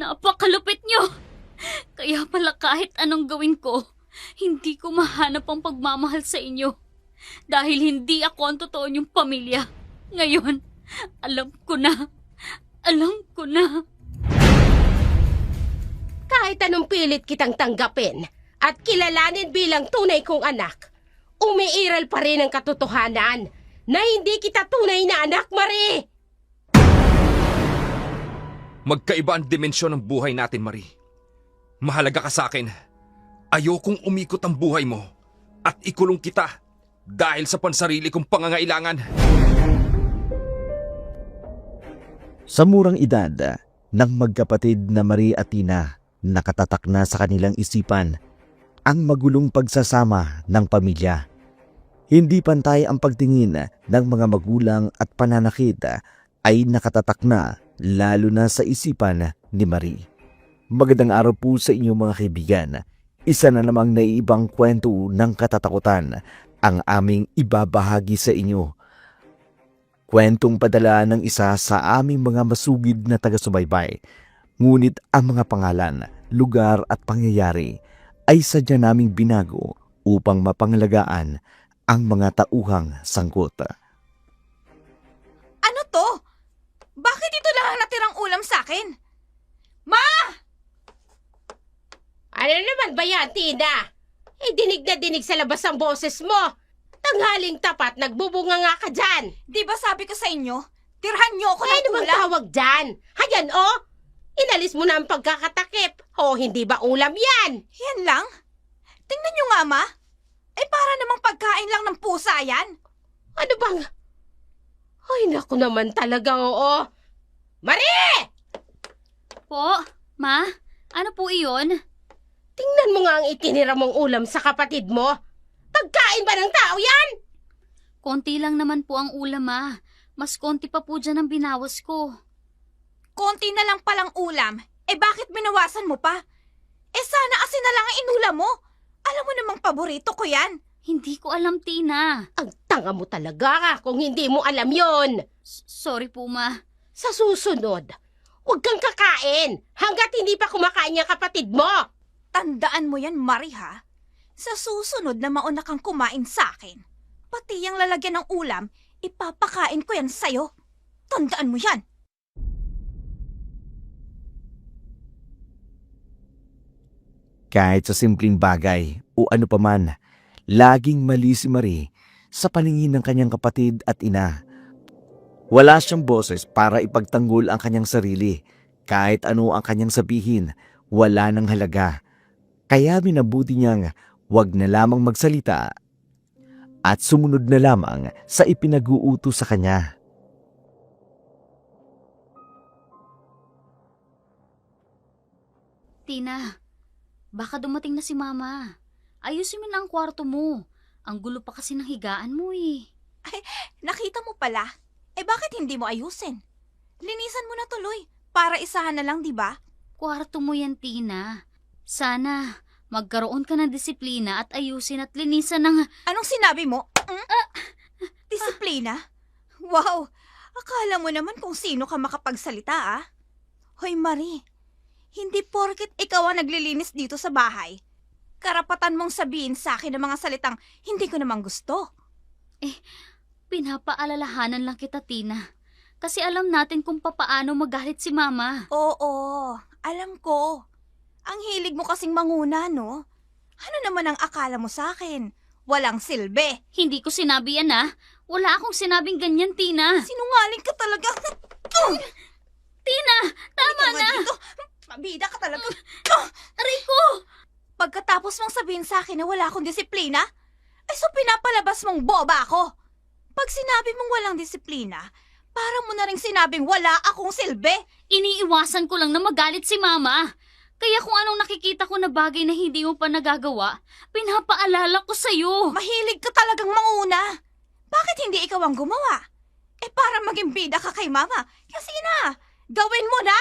Napakalupit nyo! Kaya pala kahit anong gawin ko, hindi ko mahanap ang pagmamahal sa inyo. Dahil hindi ako ang totoo niyong pamilya. Ngayon, alam ko na. Alam ko na. Kahit anong pilit kitang tanggapin at kilalanin bilang tunay kong anak, umiiral pa rin ang katotohanan na hindi kita tunay na anak, Marie! Magkaiba ang dimensyon ng buhay natin, Marie. Mahalaga ka sa akin. Ayokong umikot ang buhay mo at ikulong kita dahil sa pansarili kong pangangailangan. Sa murang edad ng magkapatid na Marie at Tina, nakatatak na sa kanilang isipan ang magulong pagsasama ng pamilya. Hindi pantay ang pagtingin ng mga magulang at pananakit ay nakatatak na lalo na sa isipan ni Marie. Magandang araw po sa inyong mga kaibigan. Isa na namang naiibang kwento ng katatakutan ang aming ibabahagi sa inyo. Kwentong padala ng isa sa aming mga masugid na taga-subaybay. Ngunit ang mga pangalan, lugar at pangyayari ay sadya naming binago upang mapangalagaan ang mga tauhang sangkot. Ano to? Bakit ito lang ang natirang ulam sa akin? Ma! Ano naman ba yan, Tina? Dinig na dinig sa labas ang boses mo. Tanghaling tapat, nagbubunga nga ka dyan. Di ba sabi ko sa inyo, tirhan niyo ako ng Ano bang ulam? tawag dyan? Hayan, oh! Inalis mo na ang pagkakatakip. O, hindi ba ulam yan? Yan lang? Tingnan niyo nga, Ma. Para namang pagkain lang ng pusa yan. Ano bang... Ay, naku naman talaga, oo. Marie! Po, Ma, ano po iyon? Tingnan mo nga ang itinira mong ulam sa kapatid mo. Pagkain ba ng tao yan? Konti lang naman po ang ulam, Ma. Mas konti pa po dyan ang binawas ko. Konti na lang palang ulam. Bakit binawasan mo pa? Sana asin na lang ang inulam mo. Alam mo namang paborito ko yan. Hindi ko alam, Tina. Ang tanga mo talaga kung hindi mo alam yon. Sorry po, Ma. Sa susunod, huwag kang kakain hanggat hindi pa kumakain yung kapatid mo. Tandaan mo yan, Marie, ha? Sa susunod na mauna kang kumain sa akin, pati yung lalagyan ng ulam, ipapakain ko yan sa'yo. Tandaan mo yan. Kahit sa simpleng bagay o ano paman, laging mali si Marie sa paningin ng kanyang kapatid at ina. Wala siyang boses para ipagtanggol ang kanyang sarili. Kahit ano ang kanyang sabihin, wala nang halaga. Kaya minabuti niyang wag na lamang magsalita at sumunod na lamang sa ipinag-uutos sa kanya. Tina, baka dumating na si Mama. Ayusin mo na ang kwarto mo. Ang gulo pa kasi ng higaan mo eh. Nakita mo pala? Bakit hindi mo ayusin? Linisan mo na tuloy, para isahan na lang, di ba? Kwarto mo yan, Tina. Sana magkaroon ka ng disiplina at ayusin at linisan ng... Anong sinabi mo? Disiplina? Wow, akala mo naman kung sino ka makapagsalita, ah. Hoy, Marie, hindi porket ikaw ang naglilinis dito sa bahay, karapatan mong sabihin sa akin ng mga salitang hindi ko namang gusto. Pinapaalalahanan lang kita, Tina. Kasi alam natin kung papaano magalit si Mama. Oo, alam ko. Ang hilig mo kasing manguna, no? Ano naman ang akala mo sa akin? Walang silbi. Hindi ko sinabi yan, ah. Wala akong sinabing ganyan, Tina. Sinungaling ka talaga. Tina, tama na. Dito. Mabida ka talaga. Rico! Pagkatapos mong sabihin sa akin na wala akong disiplina, so pinapalabas mong boba ako. Pag sinabi mong walang disiplina, para mo na rin sinabing wala akong silbi. Iniiwasan ko lang na magalit si Mama. Kaya kung anong nakikita ko na bagay na hindi mo pa nagagawa, pinapaalala ko sa'yo. Mahilig ka talagang manguna. Bakit hindi ikaw ang gumawa? Para maging bida ka kay Mama. Kasi na, gawin mo na.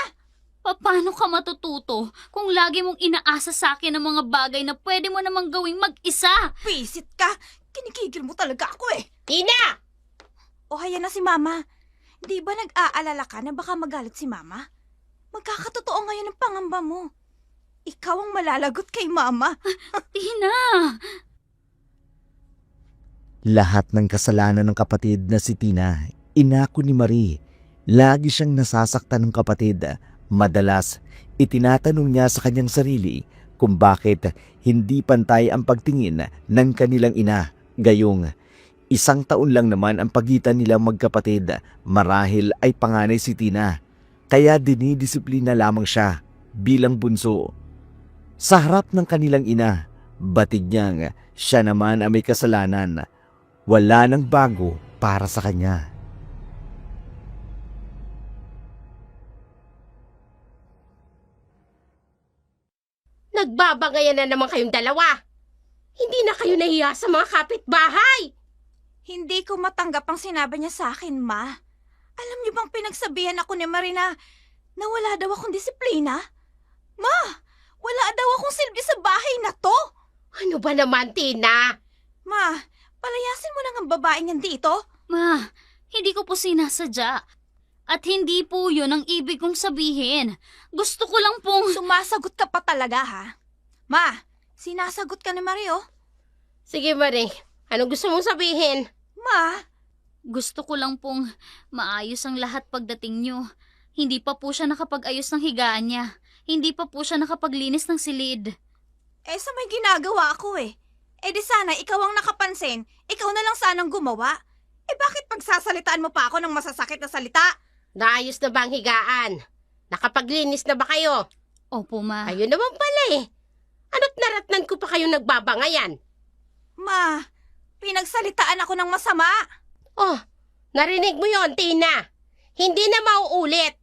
Paano ka matututo kung lagi mong inaasa sa akin ang mga bagay na pwede mo namang gawing mag-isa? Pisit ka. Kinikigil mo talaga ako eh. Tina! O haya na si Mama. Di ba nag-aalala ka na baka magalit si Mama? Magkakatotoo ngayon ang pangamba mo. Ikaw ang malalagot kay Mama. Tina! Lahat ng kasalanan ng kapatid na si Tina, inako ni Marie. Lagi siyang nasasaktan ng kapatid. Madalas, itinatanong niya sa kanyang sarili kung bakit hindi pantay ang pagtingin ng kanilang ina. Gayong, 1 taon lang naman ang pagitan nilang magkapatid. Marahil ay panganay si Tina, kaya dinidisiplina lamang siya bilang bunso. Sa harap ng kanilang ina, batid niyang siya naman ang may kasalanan. Wala nang bago para sa kanya. Nagbabangayan na naman kayong dalawa. Hindi na kayo nahiya sa mga kapitbahay. Hindi ko matanggap ang sinabi niya sa akin, Ma. Alam niyo bang pinagsabihan ako ni Marina na wala daw akong disiplina? Ma, wala daw akong silbi sa bahay na to. Ano ba naman, Tina? Ma, palayasin mo na ang babaeng yan dito. Ma, hindi ko po sinasadya. At hindi po yun ang ibig kong sabihin. Gusto ko lang pong... Sumasagot ka pa talaga, ha? Ma, sinasagot ka ni Mario. Sige, Marie. Anong gusto mong sabihin? Ma, Gusto ko lang pong maayos ang lahat pagdating nyo. Hindi pa po siya nakapag-ayos ng higaan niya. Hindi pa po siya nakapaglinis ng silid. sa may ginagawa ako eh. Di sana ikaw ang nakapansin, ikaw na lang sanang gumawa. Bakit pagsasalitaan mo pa ako ng masasakit na salita? Naayos na ba ang higaan? Nakapaglinis na ba kayo? Opo, Ma. Ayun naman pala eh. Ano't naratnan ko pa kayong nagbabangayan? Ma, pinagsalitaan ako ng masama. Oh, narinig mo yon, Tina. Hindi na mauulit.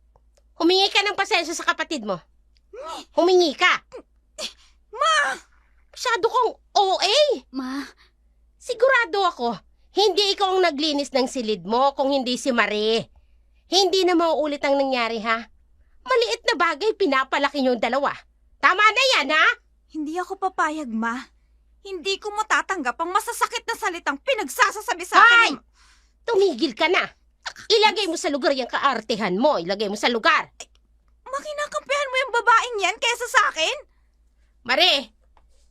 Humingi ka ng pasensya sa kapatid mo. Humingi ka. Ma! Masyado kang OA. Ma, Sigurado ako, hindi ikaw ang naglinis ng silid mo kung hindi si Marie. Hindi na mauulit ang nangyari, ha? Maliit na bagay pinapalaki niyong dalawa. Tama na yan, ha? Hindi ako papayag, Ma. Hindi ko matatanggap ang masasakit na salitang pinagsasasabi sa Hoy! akin. Tumigil ka na. Ilagay mo sa lugar yung kaartehan mo. Ilagay mo sa lugar. Makinakampihan mo yung babaeng yan kesa sa akin? Marie,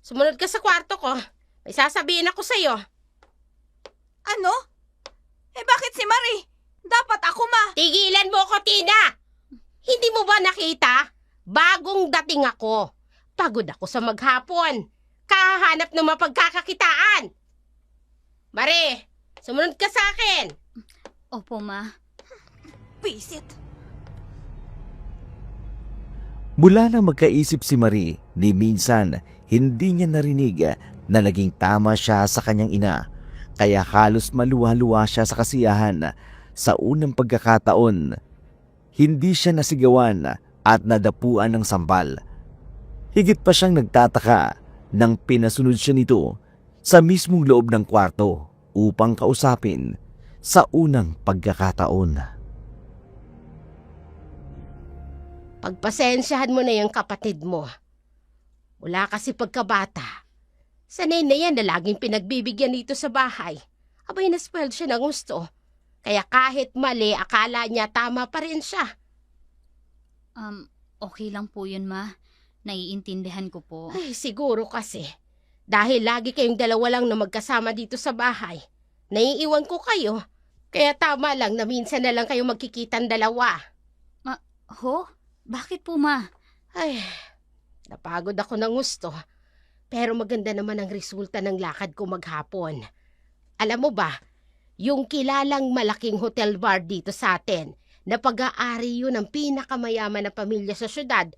sumunod ka sa kwarto ko. May sasabihin ako sa'yo. Ano? Bakit si Marie? Dapat ako, Ma. Tigilan mo ko, Tina! Hindi mo ba nakita? Bagong dating ako. Pagod ako sa maghapon. Kahanap ng mapagkakakitaan. Marie, sumunod ka sa akin. opo, Ma. Pisit. Mula nang magkaisip si Marie, ni minsan hindi niya narinig na naging tama siya sa kanyang ina. Kaya halos maluwa-luwa siya sa kasiyahan. Sa unang pagkakataon, hindi siya nasigawan at nadapuan ng sampal. Higit pa siyang nagtataka nang pinasunod siya nito sa mismong loob ng kwarto upang kausapin sa unang pagkakataon. Pagpasensyahan mo na yung kapatid mo. Wala kasi pagkabata. Sanay na yan na laging pinagbibigyan dito sa bahay. Abay, na-spoiled siya ng gusto. Kaya kahit mali, akala niya tama pa rin siya. Okay lang po yun, Ma. Naiintindihan ko po. Ay, siguro kasi. Dahil lagi kayong dalawa lang na magkasama dito sa bahay. Naiiwan ko kayo. Kaya tama lang na minsan na lang kayo magkikitan dalawa. Ho? Bakit po, Ma? Ay, napagod ako ng gusto. Pero maganda naman ang resulta ng lakad ko maghapon. Alam mo ba, yung kilalang malaking hotel bar dito sa atin, na pag-aari yun ng pinakamayaman na pamilya sa syudad,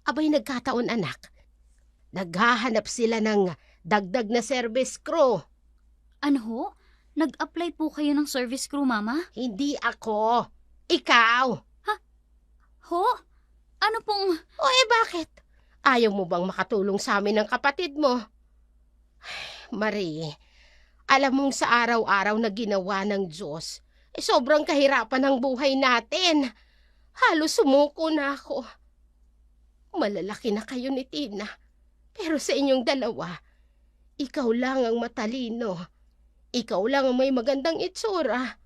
abay nagkataon anak. Naghahanap sila ng dagdag na service crew. Ano ho? Nag-apply po kayo ng service crew, Mama? Hindi ako. Ikaw. Ho? Ano pong... O bakit? Ayaw mo bang makatulong sa amin ng kapatid mo? Marie, alam mong sa araw-araw na ginawa ng Diyos, sobrang kahirapan ng buhay natin. Halos sumuko na ako. Malalaki na kayo ni Tina. Pero sa inyong dalawa, ikaw lang ang matalino. Ikaw lang ang may magandang itsura.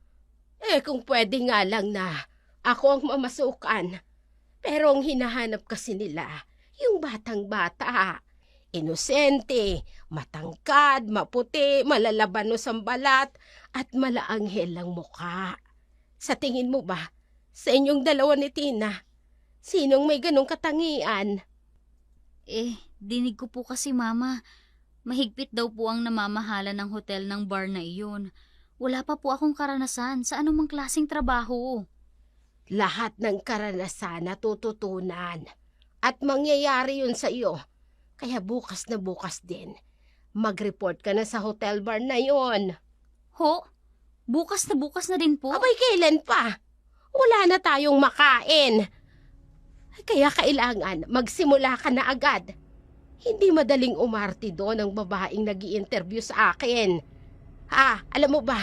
Kung pwede nga lang na ako ang mamasukan. Pero ang hinahanap kasi nila, yung batang-bata. Inosente, matangkad, maputi, malalabanos ang balat, at malaanghel ang muka. Sa tingin mo ba, sa inyong dalawa ni Tina, sinong may ganong katangian? Dinig ko po kasi mama, mahigpit daw po ang namamahala ng hotel ng bar na iyon. Wala pa po akong karanasan sa anumang klaseng trabaho. Lahat ng karanasan natututunan at mangyayari yun sa iyo. Kaya bukas na bukas din, mag-report ka na sa hotel bar na yon. Ho? Bukas na din po? Abay, kailan pa? Wala na tayong makain. Kaya kailangan magsimula ka na agad. Hindi madaling umarte doon ang babaeng nag-i-interview sa akin. Alam mo ba,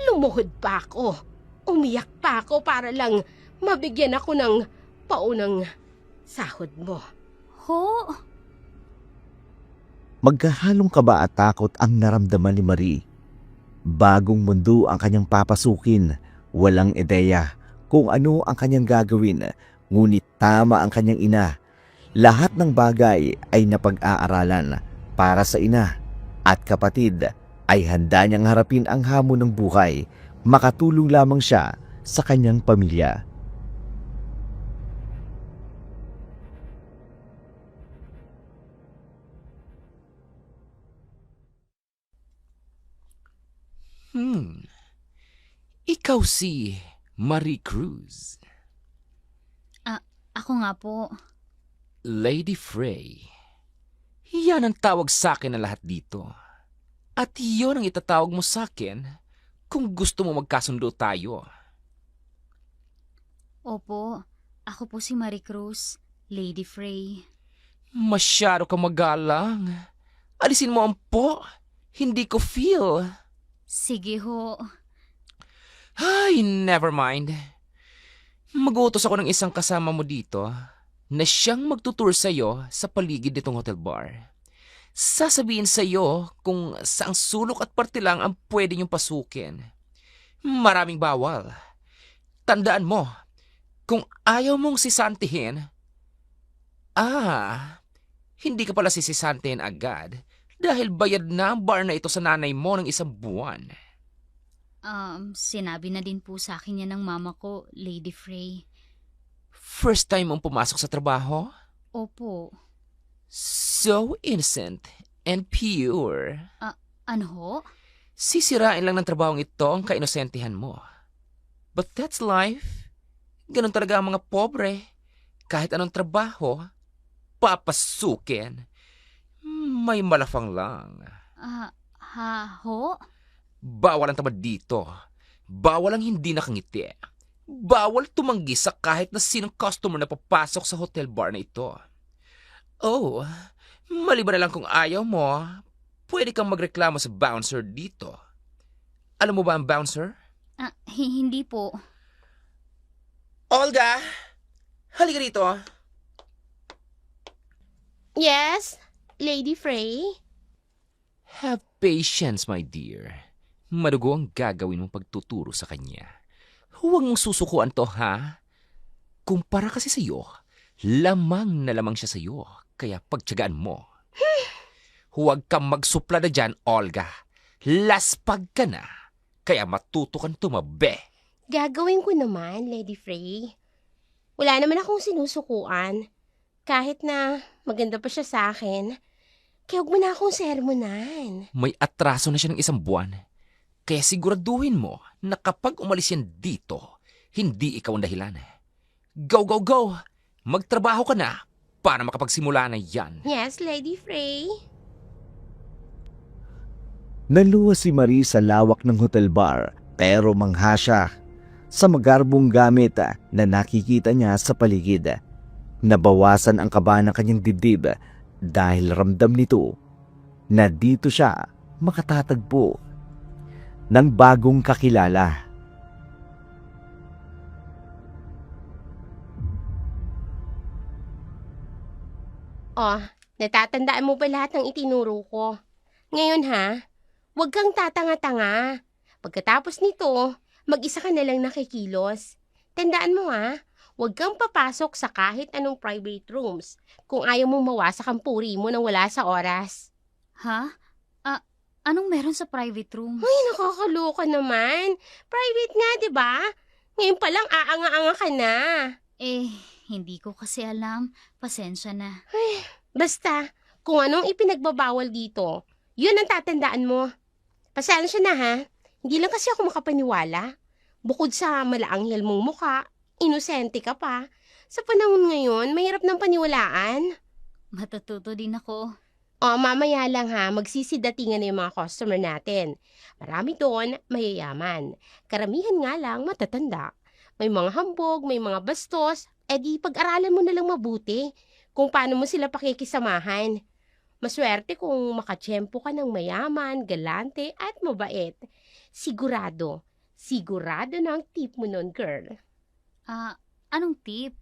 lumuhod pa ako. Umiyak pa ako para lang mabigyan ako ng paunang sahod mo. Ho? Magkahalong kaba at takot ang naramdaman ni Marie. Bagong mundo ang kanyang papasukin, walang ideya kung ano ang kanyang gagawin, ngunit tama ang kanyang ina. Lahat ng bagay ay napag-aaralan para sa ina at kapatid ay handa niyang harapin ang hamon ng buhay, makatulong lamang siya sa kanyang pamilya. Ikaw si Marie Cruz. Ako nga po. Lady Frey. Yan ang tawag sa akin ng lahat dito. At iyon ang itatawag mo sa akin kung gusto mo magkasundo tayo. Opo, ako po si Marie Cruz, Lady Frey. Masyado ka magalang. Alisin mo ang po. Hindi ko feel. Sige ho. Ay, never mind. Mag-uutos ako ng isang kasama mo dito na siyang magtutour sa'yo sa paligid nitong hotel bar. Sasabihin sa'yo kung saang sulok at parte lang ang pwede niyong pasukin. Maraming bawal. Tandaan mo, kung ayaw mong sisantihin, hindi ka pala sisisantihin agad dahil bayad na ang bar na ito sa nanay mo ng 1 buwan. Sinabi na din po sa akin yan ng mama ko, Lady Frey. First time mong pumasok sa trabaho? Opo. So innocent and pure. Ano ho? Sisirain lang ng trabahong ito ang kainosentihan mo. But that's life. Ganun talaga ang mga pobre. Kahit anong trabaho, papasukin. May malafang lang. Ho? Bawal ang tamad dito. Bawal ang hindi nakangiti. Bawal tumanggi sa kahit na sinong customer na papasok sa hotel bar na ito. Oh, maliban na lang kung ayaw mo, pwede kang magreklamo sa bouncer dito. Alam mo ba ang bouncer? Hindi po. Olga! Halika dito. Yes, Lady Frey? Have patience, my dear. Madugo ang gagawin mong pagtuturo sa kanya. Huwag mong susukuan to, ha? Kumpara kasi sa'yo, lamang na lamang siya sa'yo, kaya pagtiyagaan mo. Huwag kang magsupla na dyan, Olga. Laspag ka na, kaya matuto kang tumabi. Gagawin ko naman, Lady Frey. Wala naman akong sinusukuan. Kahit na maganda pa siya sa akin, kaya huwag mo na akong sermonan. May atraso na siya ng 1 buwan. Kaya siguraduhin mo na kapag umalis yan dito, hindi ikaw ang dahilan. Go, go, go! Magtrabaho ka na para makapagsimula na yan. Yes, Lady Frey? Naluwas si Marie sa lawak ng hotel bar pero mangha siya sa magarbong gamit na nakikita niya sa paligid. Nabawasan ang kaba ng kanyang dibdib dahil ramdam nito na dito siya makatatagpo ng bagong kakilala. Oh, natatandaan mo ba lahat ng itinuro ko? Ngayon ha, huwag kang tatanga-tanga. Pagkatapos nito, mag-isa ka na lang nakikilos. Tandaan mo ha, Huwag kang papasok sa kahit anong private rooms kung ayaw mong mawasak ang puri mo nang wala sa oras. Ha? Anong meron sa private room? Ay, nakakaloka naman. Private nga, di ba? Ngayon pa lang aanga-anga ka na. Hindi ko kasi alam. Pasensya na. Basta, kung anong ipinagbabawal dito, yun ang tatandaan mo. Pasensya na ha. Hindi lang kasi ako makapaniwala. Bukod sa malaanghel mong muka, inosente ka pa. Sa panahon ngayon, mahirap ng paniwalaan. Matututo din ako. Mamaya lang ha, magsisidatingan na yung mga customer natin. Marami doon, mayayaman. Karamihan nga lang, matatanda. May mga hambog, may mga bastos, di pag-aralan mo na lang mabuti kung paano mo sila pakikisamahan. Maswerte kung makatsyempo ka ng mayaman, galante at mabait. Sigurado na ang tip mo nun, girl. Anong tip?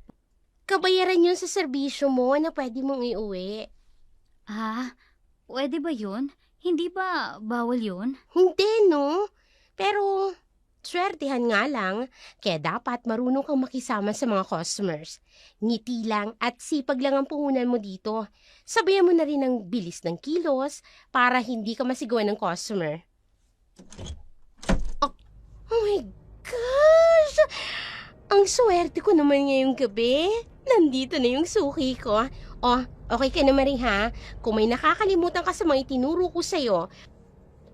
Kabayaran yun sa serbisyo mo na pwede mong iuwi. Pwede ba yun? Hindi ba bawal yun? Hindi, no? Pero, swertihan nga lang, kaya dapat marunong kang makisama sa mga customers. Ngiti lang at sipag lang ang puhunan mo dito. Sabayan mo na rin ang bilis ng kilos para hindi ka masigawan ng customer. Oh my gosh! Ang swerte ko naman ngayong gabi. Nandito na yung suki ko. Okay ka naman rin ha. Kung may nakakalimutan ka sa mga itinuro ko sa'yo,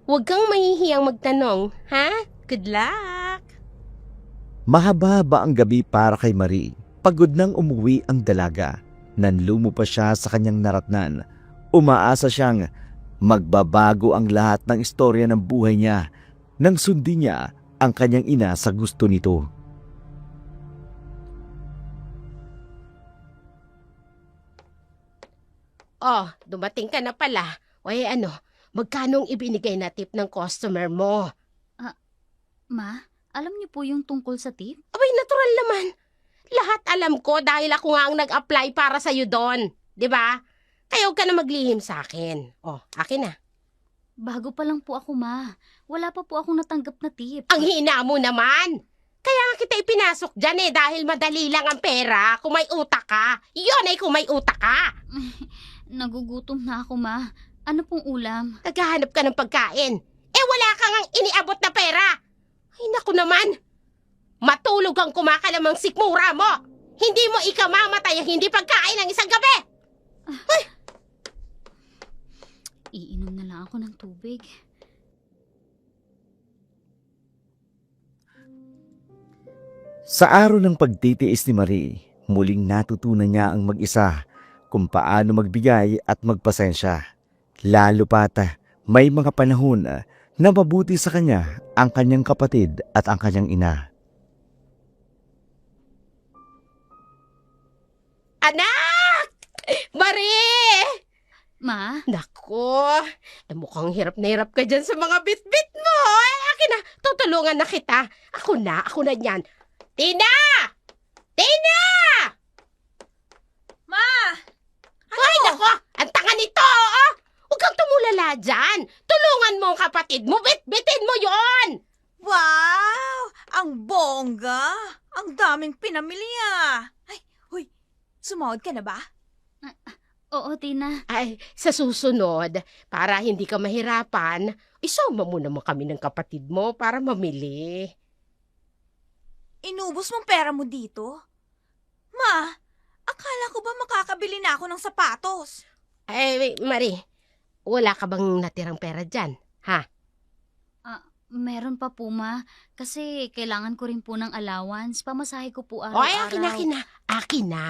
huwag kang mahihiyang magtanong, ha? Good luck! Mahaba-haba ang gabi para kay Marie. Pagod nang umuwi ang dalaga. Nanlumo pa siya sa kanyang naratnan. Umaasa siyang magbabago ang lahat ng istorya ng buhay niya nang sundin niya ang kanyang ina sa gusto nito. Dumating ka na pala. Magkano ang ibinigay na tip ng customer mo? Ma, alam niyo po yung tungkol sa tip? Abay, natural naman. Lahat alam ko dahil ako nga ang nag-apply para sa'yo doon. 'Di ba? Kaya huwag ka na maglihim sa akin. Akin na. Bago pa lang po ako, Ma. Wala pa po akong natanggap na tip. Ang hina mo naman. Kaya nga kita ipinasok dyan dahil madali lang ang pera kung may utak ka. Iyon ay kung may utak ka. Nagugutom na ako, Ma. Ano pong ulam? Naghahanap ka ng pagkain. Wala kang ang iniabot na pera. Ay, naku naman. Matulog ang kumakalamang sikmura mo. Hindi mo ikamamatay ang hindi pagkain ng isang gabi. Iinom na lang ako ng tubig. Sa araw ng pagtitiis ni Marie, muling natutunan niya ang mag-isa kung paano magbigay at magpasensya. Lalo pat may mga panahon na mabuti sa kanya ang kanyang kapatid at ang kanyang ina. Anak! Marie! Ma? Nako, mukhang hirap na hirap ka dyan sa mga bit-bit mo. Akin na, tutulungan na kita. Ako na yan. Tina! Tina! Ma! Ay, nako! Ang tanga nito, Huwag kang tumulala dyan. Tulungan mo ang kapatid mo. Bit-bitin mo yon. Wow! Ang bongga! Ang daming pinamili Ay, huy, sumahod ka na ba? Oo, Tina. Ay, sa susunod, para hindi ka mahirapan, isama mo naman kami ng kapatid mo para mamili. Inubos mong pera mo dito? Ma, akala ko ba makakabili na ako ng sapatos? Ay, Marie, wala ka bang natirang pera dyan? Ha? Meron pa po, Ma. Kasi kailangan ko rin po ng allowance. Pamasahe ko po Ay, araw-araw. akin na. Akin na.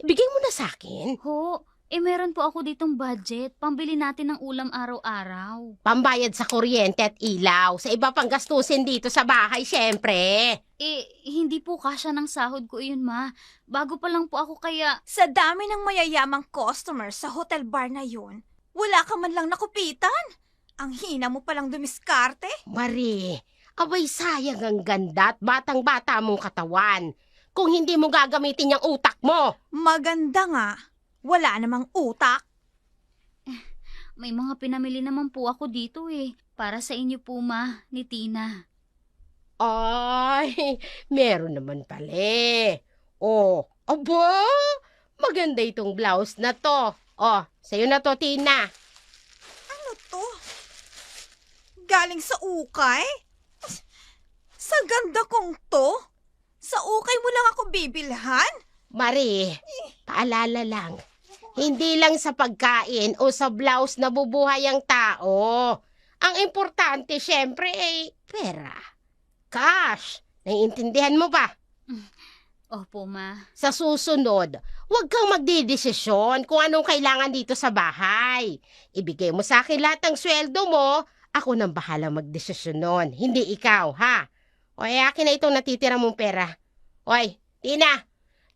Ibigay mo na sa akin. Ho, meron po ako ditong budget. Pambili natin ng ulam araw-araw. Pambayad sa kuryente at ilaw. Sa iba pang gastusin dito sa bahay, syempre. Hindi po kasya ng sahod ko yun, Ma. Bago pa lang po ako kaya... Sa dami ng mayayamang customers sa hotel bar na yun, wala ka man lang nakupitan. Ang hina mo palang dumiskarte. Marie, abay sayang ang ganda at batang-bata mong katawan. Kung hindi mo gagamitin yung utak mo. Maganda nga. Wala namang utak. May mga pinamili naman po ako dito Para sa inyo po, Ma, ni Tina. Ay, meron naman pala. Oh, aba, maganda itong blouse na to. Oh, sa'yo na to, Tina. Ano to? Galing sa ukay? Sa ganda kong to? Sa ukay mo lang ako bibilhan? Marie, paalala lang. Hindi lang sa pagkain o sa blouse na bubuhay ang tao. Ang importante, syempre, ay pera. Cash. Naiintindihan mo ba? Opo, Ma. Sa susunod, huwag kang magdidesisyon kung anong kailangan dito sa bahay. Ibigay mo sa akin lahat ng sweldo mo, ako nang bahala magdesisyon nun. Hindi ikaw, ha? O akin na itong natitira mong pera. Oy, Tina,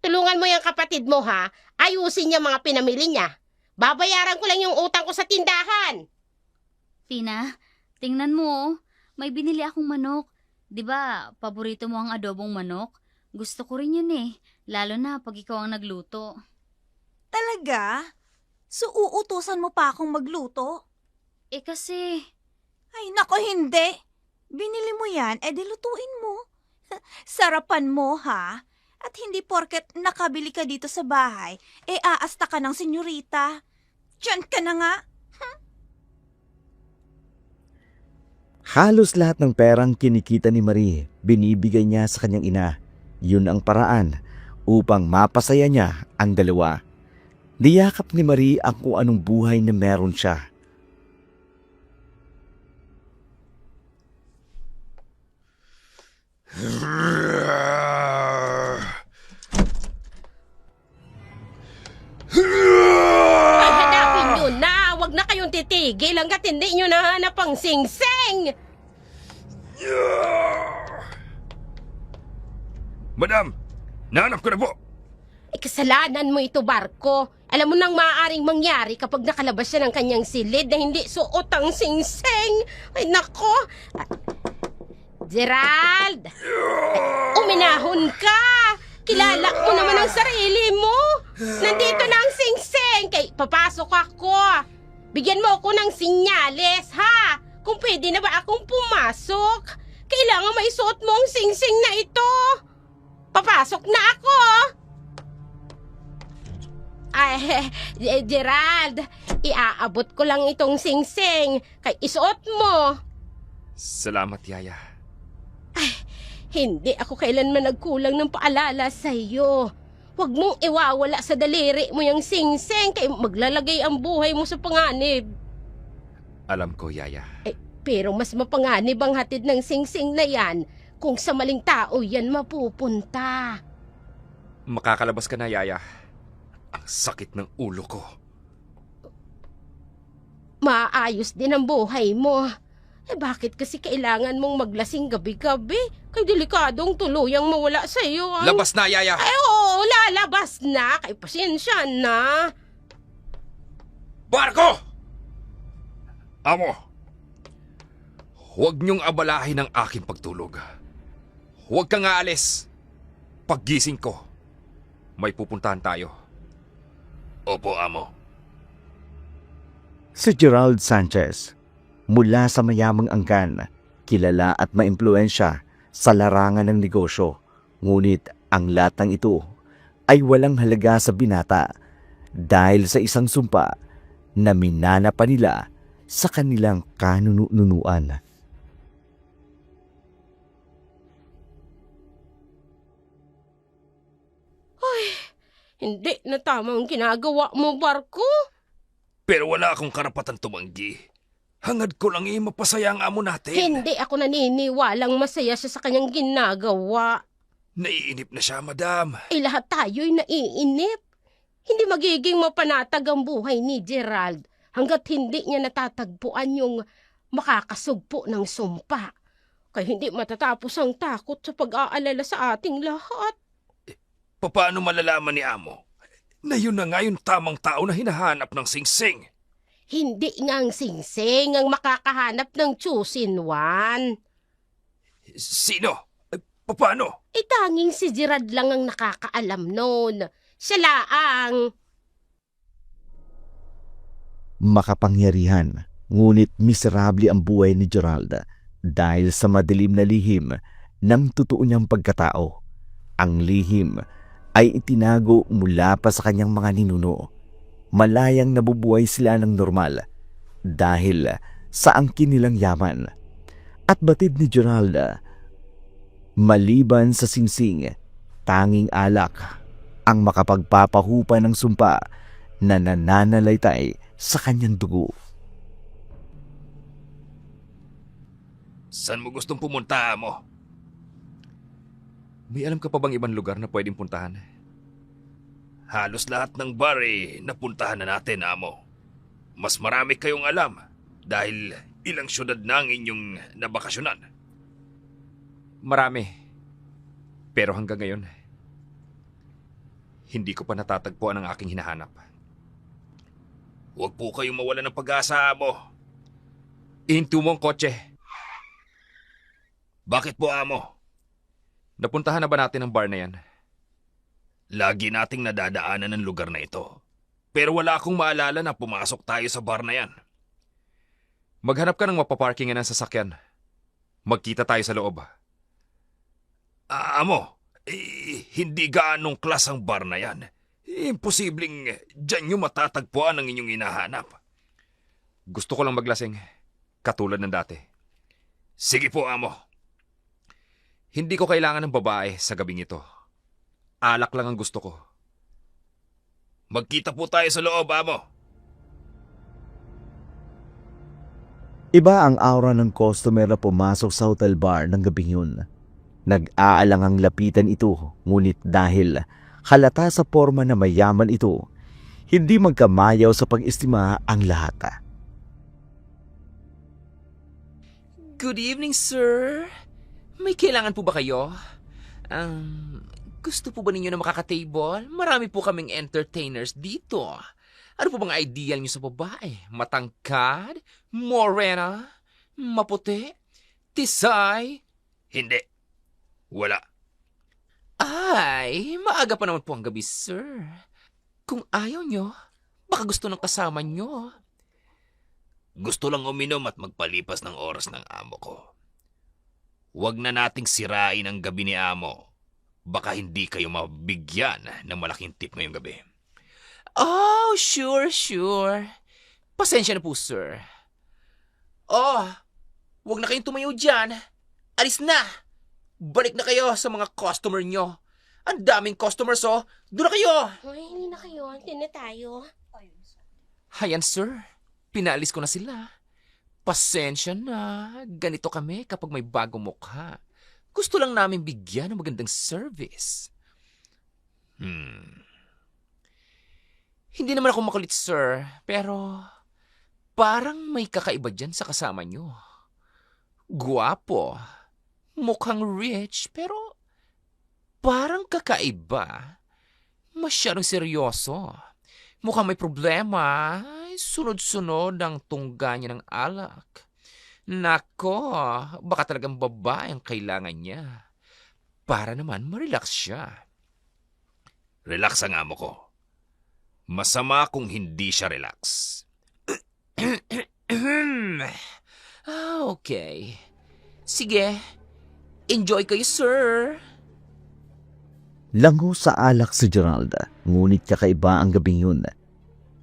tulungan mo yung kapatid mo, ha? Ayusin niya mga pinamili niya. Babayaran ko lang yung utang ko sa tindahan. Tina, tingnan mo, oh. May binili akong manok. 'Di ba, paborito mo ang adobong manok? Gusto ko rin yun eh, lalo na pag ikaw ang nagluto. Talaga? So uutusan mo pa akong magluto? Eh kasi, Ay, nako hindi. Binili mo yan, lutuin mo. Sarapan mo, ha? At hindi porket nakabili ka dito sa bahay, aasta ka ng senyorita. Diyan ka na nga. Halos lahat ng perang kinikita ni Marie, binibigay niya sa kanyang ina. Yun ang paraan upang mapasaya niya ang dalawa. Niyakap ni Marie ang kung anong buhay na meron siya. Ay, hanapin nyo na! Huwag na kayong titigil hanggat hindi nyo nahanap ang sing-sing! Madam, nahanap ko na po. Kasalanan mo ito, Barko. Alam mo nang maaaring mangyari kapag nakalabas siya ng kanyang silid na hindi suot ang sing-sing. Ay, nako! Gerald! Uminahon ka! Kilala mo naman ang sarili mo! Nandito na ang sing-sing! Kay papasok ako! Bigyan mo ako ng sinyales, ha? Kung pwede na ba akong pumasok? Kailangan maisuot mo ang sing-sing na ito! Papasok na ako! Ay, Gerald, iaabot ko lang itong sing-sing. Kay isuot mo. Salamat, Yaya. Hindi ako kailanman nagkulang ng paalala sa iyo. Huwag mong iwawala sa daliri mo yung sing-sing kay maglalagay ang buhay mo sa panganib. Alam ko, Yaya. Pero mas mapanganib ang hatid ng sing-sing na yan kung sa maling tao yan mapupunta. Makakalabas ka na, Yaya. Ang sakit ng ulo ko. Maayos din ang buhay mo. Bakit kasi kailangan mong maglasing gabi-gabi? Kay delikadong tuluyang mawala sa iyo. Labas na, Yaya! Ay, oo, lalabas na. Kay pasensya na. Barko! Amo, huwag niyong abalahin ang aking pagtulog. Huwag kang aalis. Paggising ko, may pupuntahan tayo. Opo, Amo. Si Gerald Sanchez, mula sa mayamang angkan, kilala at maimpluwensya sa larangan ng negosyo. Ngunit ang lahat ng ito ay walang halaga sa binata dahil sa isang sumpa na minana pa nila sa kanilang kanunuan. Hindi na tama ang ginagawa mo, Barko. Pero wala akong karapatan tumanggi. Hangad ko lang mapasaya ang amo natin. Hindi ako naniniwalang masaya siya sa kanyang ginagawa. Naiinip na siya, madam. Lahat tayo'y naiinip. Hindi magiging mapanatag ang buhay ni Gerald hanggat hindi niya natatagpuan yung makakasugpo ng sumpa. Kaya hindi matatapos ang takot sa pag-aalala sa ating lahat. Paano malalaman ni Amo na yun na nga yung tamang tao na hinahanap ng singsing? Hindi nga ang singsing ang makakahanap ng chosen one. Sino? Paano? Tanging si Gerald lang ang nakakaalam noon. Siya laang. Makapangyarihan, ngunit miserable ang buhay ni Gerald dahil sa madilim na lihim ng totoo niyang pagkatao. Ang lihim ay itinago mula pa sa kanyang mga ninuno. Malayang nabubuhay sila ng normal dahil sa angkin nilang yaman. At batid ni Geralda, maliban sa singsing, tanging alak ang makapagpapahupa ng sumpa na nananalaytay sa kanyang dugo. Saan mo gustong pumunta, Amo? May alam ka pa bang ibang lugar na pwedeng puntahan? Halos lahat ng bar napuntahan na natin, Amo. Mas marami kayong alam dahil ilang syudad na ang inyong nabakasyonan. Marami. Pero hanggang ngayon, hindi ko pa natatagpuan ang aking hinahanap. Huwag po kayong mawala ng pag-asa, Amo. Ihinto mo ang kotse. Bakit po, Amo? Napuntahan na ba natin ang bar na yan? Lagi nating nadadaanan ng lugar na ito. Pero wala akong maalala na pumasok tayo sa bar na yan. Maghanap ka ng mapaparkingan ng sasakyan. Magkita tayo sa loob. Amo, hindi gaanong klas ang bar na yan. Imposibleng dyan nyo matatagpuan ang inyong hinahanap. Gusto ko lang maglasing, katulad ng dati. Sige po, Amo. Hindi ko kailangan ng babae sa gabing ito. Alak lang ang gusto ko. Magkita po tayo sa loob, Amo. Iba ang aura ng customer na pumasok sa hotel bar ng gabing yun. Nag-aalangang lapitan ito, ngunit dahil halata sa forma na mayaman ito, hindi magkamayaw sa pag-estima ang lahat. Good evening, sir. May kailangan po ba kayo? Gusto po ba ninyo na makaka-table? Marami po kaming entertainers dito. Ano po bang ideal niyo sa babae? Matangkad? Morena? Maputi? Tisay? Hindi. Wala. Ay, maaga pa naman po ang gabi, sir. Kung ayaw nyo, baka gusto ng kasama nyo. Gusto lang uminom at magpalipas ng oras ng amo ko. Huwag na nating sirain ang gabi ni amo. Baka hindi kayo mabigyan ng malaking tip ngayong gabi. Oh, sure. Pasensya na po, sir. Oh, huwag na kayong tumayo dyan. Alis na. Balik na kayo sa mga customer nyo. Ang daming customers, oh. Doon na kayo. Ay, hindi na kayo. Hindi na tayo. Hayan, sir. Pinaalis ko na sila. Pasensya na. Ganito kami kapag may bagong mukha. Gusto lang namin bigyan ng magandang service. Hindi naman ako makulit, sir. Pero parang may kakaiba dyan sa kasama nyo. Guwapo. Mukhang rich, pero parang kakaiba. Masyadong seryoso. Mukhang may problema. Sunod-sunod ang tungga niya ng alak. Nako, baka talagang babae ang kailangan niya. Para naman ma-relax siya. Relax ang amo ko. Masama kung hindi siya relax. Okay. Sige. Enjoy kayo, sir. Lango sa alak si Geralda, ngunit kakaiba ang gabing yun.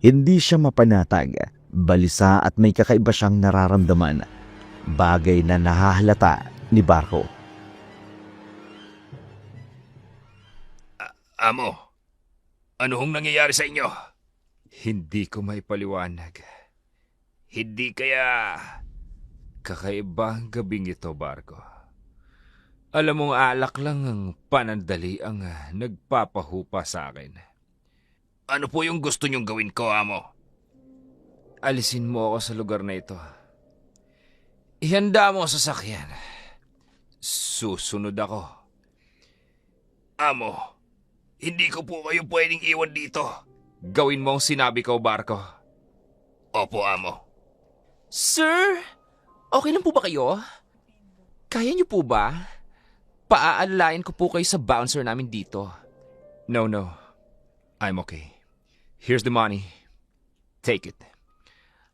Hindi siya mapanatag, balisa at may kakaiba siyang nararamdaman. Bagay na nahahalata ni Barko. Amo, ano hong nangyayari sa inyo? Hindi ko maipaliwanag. Hindi kaya kakaiba ang gabing ito, Barko. Alam mong alak lang ang panandali ang nagpapahupa sa akin. Ano po yung gusto niyong gawin ko, Amo? Alisin mo ako sa lugar na ito. Ihanda mo ang sasakyan. Susunod ako. Amo, hindi ko po kayo pwedeng iwan dito. Gawin mo ang sinabi ko, Barko. Opo, Amo. Sir, okay lang po ba kayo? Kaya niyo po ba? Paaalain ko po kayo sa bouncer namin dito. No. I'm okay. Here's the money. Take it.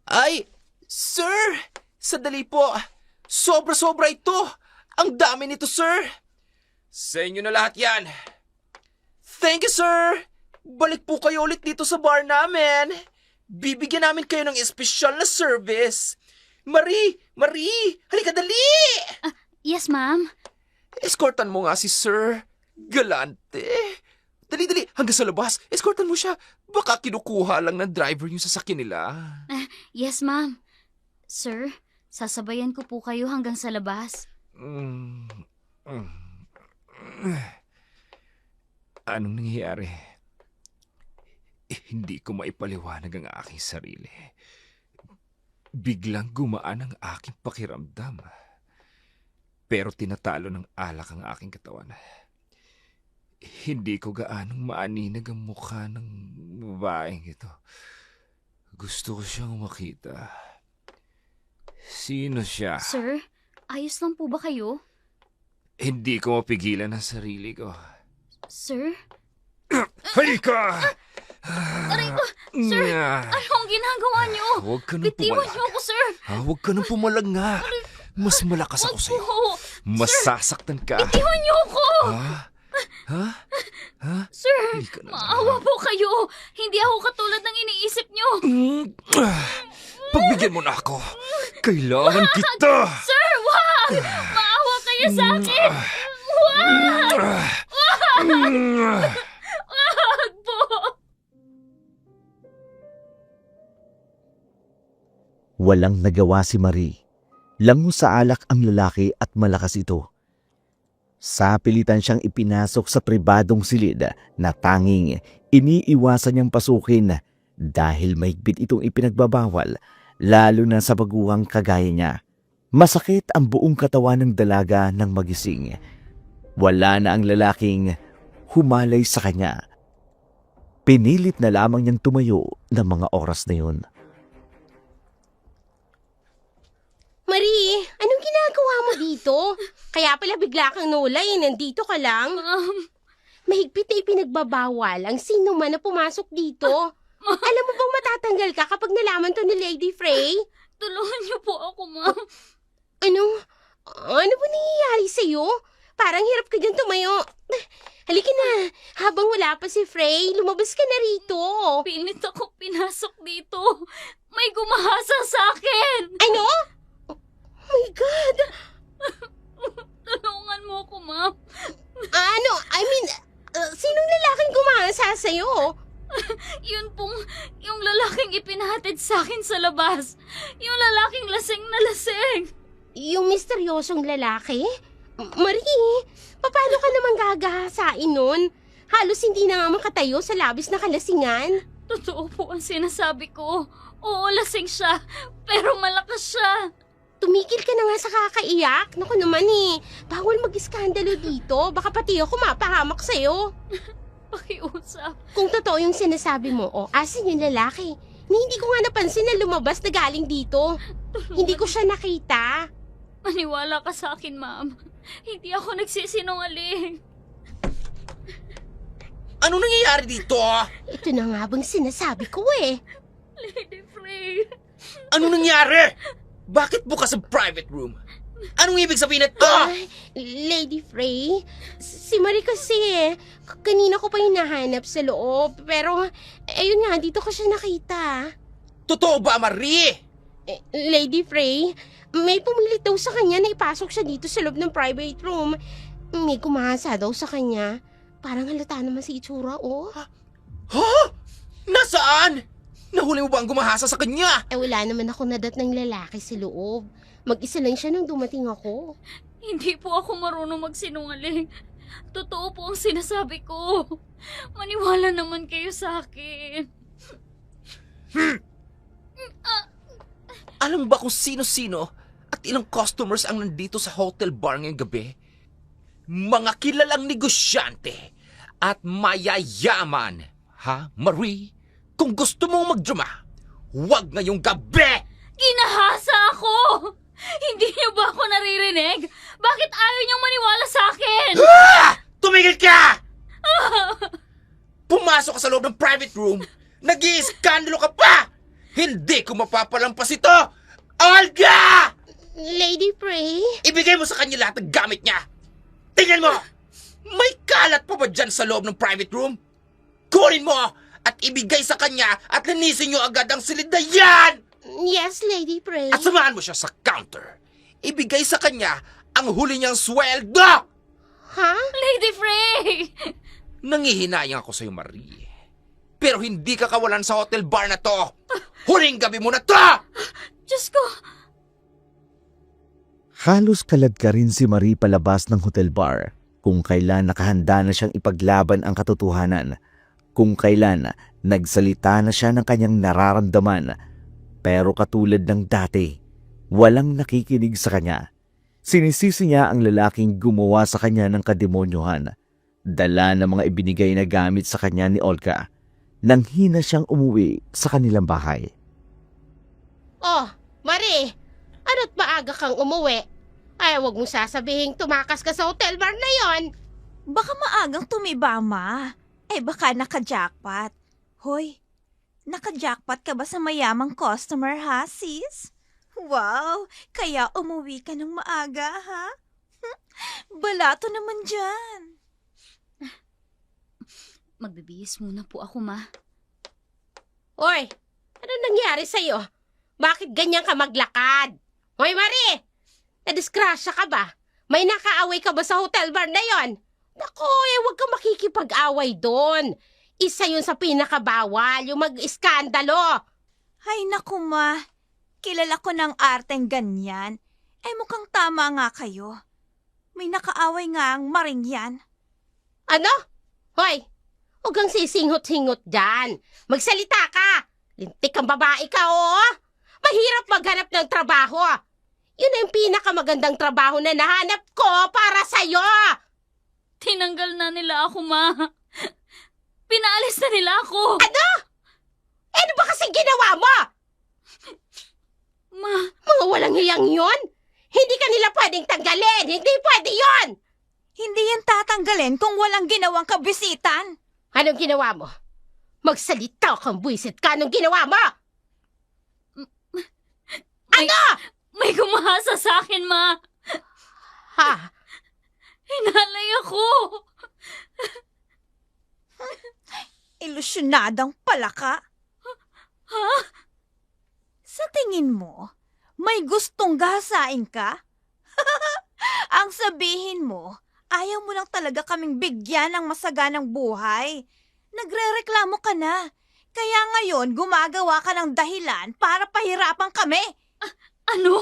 Ay, sir! Sadali po. Sobra-sobra ito. Ang dami nito, sir. Sa inyo na lahat yan. Thank you, sir! Balik po kayo ulit dito sa bar namin. Bibigyan namin kayo ng espesyal na service. Marie! Halika dali! Yes, ma'am. Escortan mo nga si sir. Galante. Dali, hanggang sa labas. Escortan mo siya. Baka kinukuha lang ng driver yung sasakyan nila. Yes, ma'am. Sir, sasabayan ko po kayo hanggang sa labas. Anong nangyayari? Hindi ko maipaliwanag ang aking sarili. Biglang gumaan ang aking pakiramdam. Pero tinatalo ng alak ang aking katawan. Hindi ko gaanong maaninag ang mukha ng babaeng ito. Gusto ko siyang makita. Sino siya? Sir, ayos lang po ba kayo? Hindi ko mapigilan ang sarili ko. Sir? Halika! Aray ko! Sir, anong ginagawa niyo? Huwag ka nang Bitiwan pumalag. niyo ako, sir! Huwag ka nang pumalag nga. Mas malakas ako Wag sa'yo. po! Masasaktan ka. Bitiwan niyo ako! Ha? Sir, Hindi ka na- maawa po kayo! Hindi ako katulad ng iniisip niyo! Pagbigyan mo na ako. Kailangan kita. Sir, wag! Maawa kayo sa akin! Wag po! Walang nagawa si Marie. Lango sa alak ang lalaki at malakas ito. Sa pilitan siyang ipinasok sa pribadong silid na tanging iniiwasan niyang pasukin dahil mahigpit itong ipinagbabawal, lalo na sa baguhang kagaya niya. Masakit ang buong katawan ng dalaga nang magising. Wala na ang lalaking humalay sa kanya. Pinilit na lamang niyang tumayo ng mga oras na yun. Marie, anong ginagawa mo dito? Kaya pala bigla kang nulay, nandito ka lang. Ma'am, Mahigpit na ipinagbabawal ang sino man na pumasok dito. Alam mo bang matatanggal ka kapag nalaman to ni Lady Frey? tulungan niyo po ako, ma'am. Ano ba nangyayari sa'yo? Parang hirap ka dyan tumayo. Halika na, habang wala pa si Frey, lumabas ka na rito. Pilit ako pinasok dito. May gumahasa sa akin. Ano? Oh my God! Tulungan mo ako, ma'am. Sinong lalaking gumasa sa'yo? Yun pong, yung lalaking ipinahatid sa akin sa labas. Yung lalaking lasing na lasing. Yung misteryosong lalaki? Marie, paano ka naman gagahasain nun? Halos hindi na nga makatayo sa labis na kalasingan. Totoo po ang sinasabi ko. Oo, lasing siya. Pero malakas siya. Tumigil ka na nga sa kakaiyak. Naku naman bawal mag-iskandalo dito. Baka pati ako mapahamak sa'yo. Pakiusap. Kung totoo yung sinasabi mo, asan yung lalaki? Hindi ko nga napansin na lumabas na galing dito. Hindi ko siya nakita. Maniwala ka sa akin, ma'am. Hindi ako nagsisinungaling. Ano nangyayari dito? Ito na nga bang sinasabi ko Lady Frey. Ano nangyari? Bakit bukas ang private room? Anong ibig sabihin nito? Lady Frey, si Marie kasi kanina ko pa hinahanap sa loob. Pero, ayun nga, dito ko siya nakita. Totoo ba, Marie? Lady Frey, may pumilit daw sa kanya na ipasok siya dito sa loob ng private room. May kumahasa daw sa kanya. Parang halata naman si itsura, Ha? Nasaan? Nahuli mo ba ang gumahasa sa kanya? Wala naman ako nadat ng lalaki sa loob. Mag-isa lang siya nang dumating ako. Hindi po ako marunong magsinungaling. Totoo po ang sinasabi ko. Maniwala naman kayo sa akin. Alam ba kung sino-sino at ilang customers ang nandito sa hotel bar ngayong gabi? Mga kilalang negosyante at mayayaman. Ha, Marie? Kung gusto mong magdrama, huwag ngayong gabi! Ginahasa ako! Hindi niyo ba ako naririnig? Bakit ayaw niyong maniwala sa akin? Tumigil ka! Pumasok ka sa loob ng private room, nag-iiskandalo ka pa! Hindi ko mapapalampas ito! Olga! Lady Frey? Ibigay mo sa kanya lahat ng gamit niya! Tingnan mo! May kalat pa ba dyan sa loob ng private room? Kunin mo at ibigay sa kanya at linisin niyo agad ang silid na yan! Yes, Lady Prey. At samahan mo siya sa counter. Ibigay sa kanya ang huli niyang sweldo! Ha? Lady Frey! Nangihinayang ako sa'yo, Marie. Pero hindi ka kawalan sa hotel bar na to. Huling gabi mo na to! Diyos ko! Halos kalad ka rin si Marie palabas ng hotel bar kung kailan nakahanda na siyang ipaglaban ang katotohanan, kung kailan nagsalita na siya ng kanyang nararamdaman. Pero katulad ng dati, walang nakikinig sa kanya. Sinisisi niya ang lalaking gumawa sa kanya ng kademonyohan, dala ng mga ibinigay na gamit sa kanya ni Olga, nang hina siyang umuwi sa kanilang bahay. Oh, Marie, ano't maaga kang umuwi? Ay, wag mong sasabihin tumakas ka sa hotel bar na yon. Baka maagang tumiba, ma. Eh baka naka-jackpot. Hoy, naka-jackpot ka ba sa mayamang customer, ha, sis? Wow, kaya umuwi ka ng maaga, ha? Balato naman dyan. Magbibihis muna po ako, ma. Hoy, ano nangyari sa'yo? Bakit ganyan ka maglakad? Hoy, Marie! Nadisgrasya ka ba? May nakaaway ka ba sa hotel bar na yon? Naku, huwag kang makikipag-away doon. Isa yun sa pinakabawal, yung mag-iskandalo. Hay naku, ma. Kilala ko ng arteng ganyan. Eh mukhang tama nga kayo. May nakaaway nga ang maring yan. Ano? Hoy, huwag kang sisinghot-singhot dyan. Magsalita ka. Lintik kang babae ka, oo? Mahirap maghanap ng trabaho. Yun ang pinakamagandang trabaho na nahanap ko para sa'yo. Tinanggal na nila ako, ma. Pinaalis na nila ako. Ano? Ano ba kasing ginawa mo? Ma, Mga walang hiyang yun? Hindi ka nila pwedeng tanggalin. Hindi pwede yun. Hindi yan tatanggalin kung walang ginawang kabisitan. Anong ginawa mo? Magsalita kang buwisit ka. Anong ginawa mo? Ano? may gumahasa sa akin, ma. Ha? Hinalay ako. Ilusyonadang pala ka. Ha? Sa tingin mo, may gustong gahasain ka? Ang sabihin mo, ayaw mo lang talaga kaming bigyan ng masaganang buhay. Nagrereklamo ka na. Kaya ngayon, gumagawa ka ng dahilan para pahirapan kami. Ano?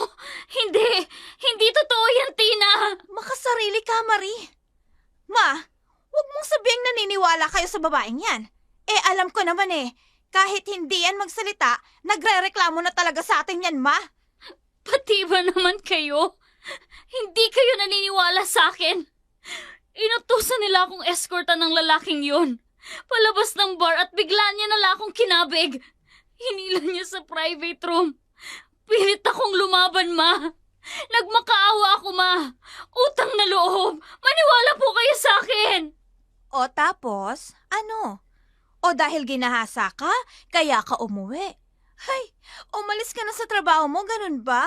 Hindi. Hindi totoo yan, Tina. Makasarili ka, Marie. Ma, huwag mong sabihing naniniwala kayo sa babaeng yan. Eh, alam ko naman kahit hindi yan magsalita, nagrereklamo na talaga sa atin yan, ma. Pati ba naman kayo? Hindi kayo naniniwala sa akin. Inutusan nila akong escortan ng lalaking yun. Palabas ng bar at bigla niya nala akong kinabig. Hinila niya sa private room. Pilit akong lumaban, ma. Nagmakaawa ako, ma. Utang na loob. Maniwala po kayo sa akin. O tapos, ano? O dahil ginahasa ka, kaya ka umuwi. Hay, umalis ka na sa trabaho mo, ganun ba?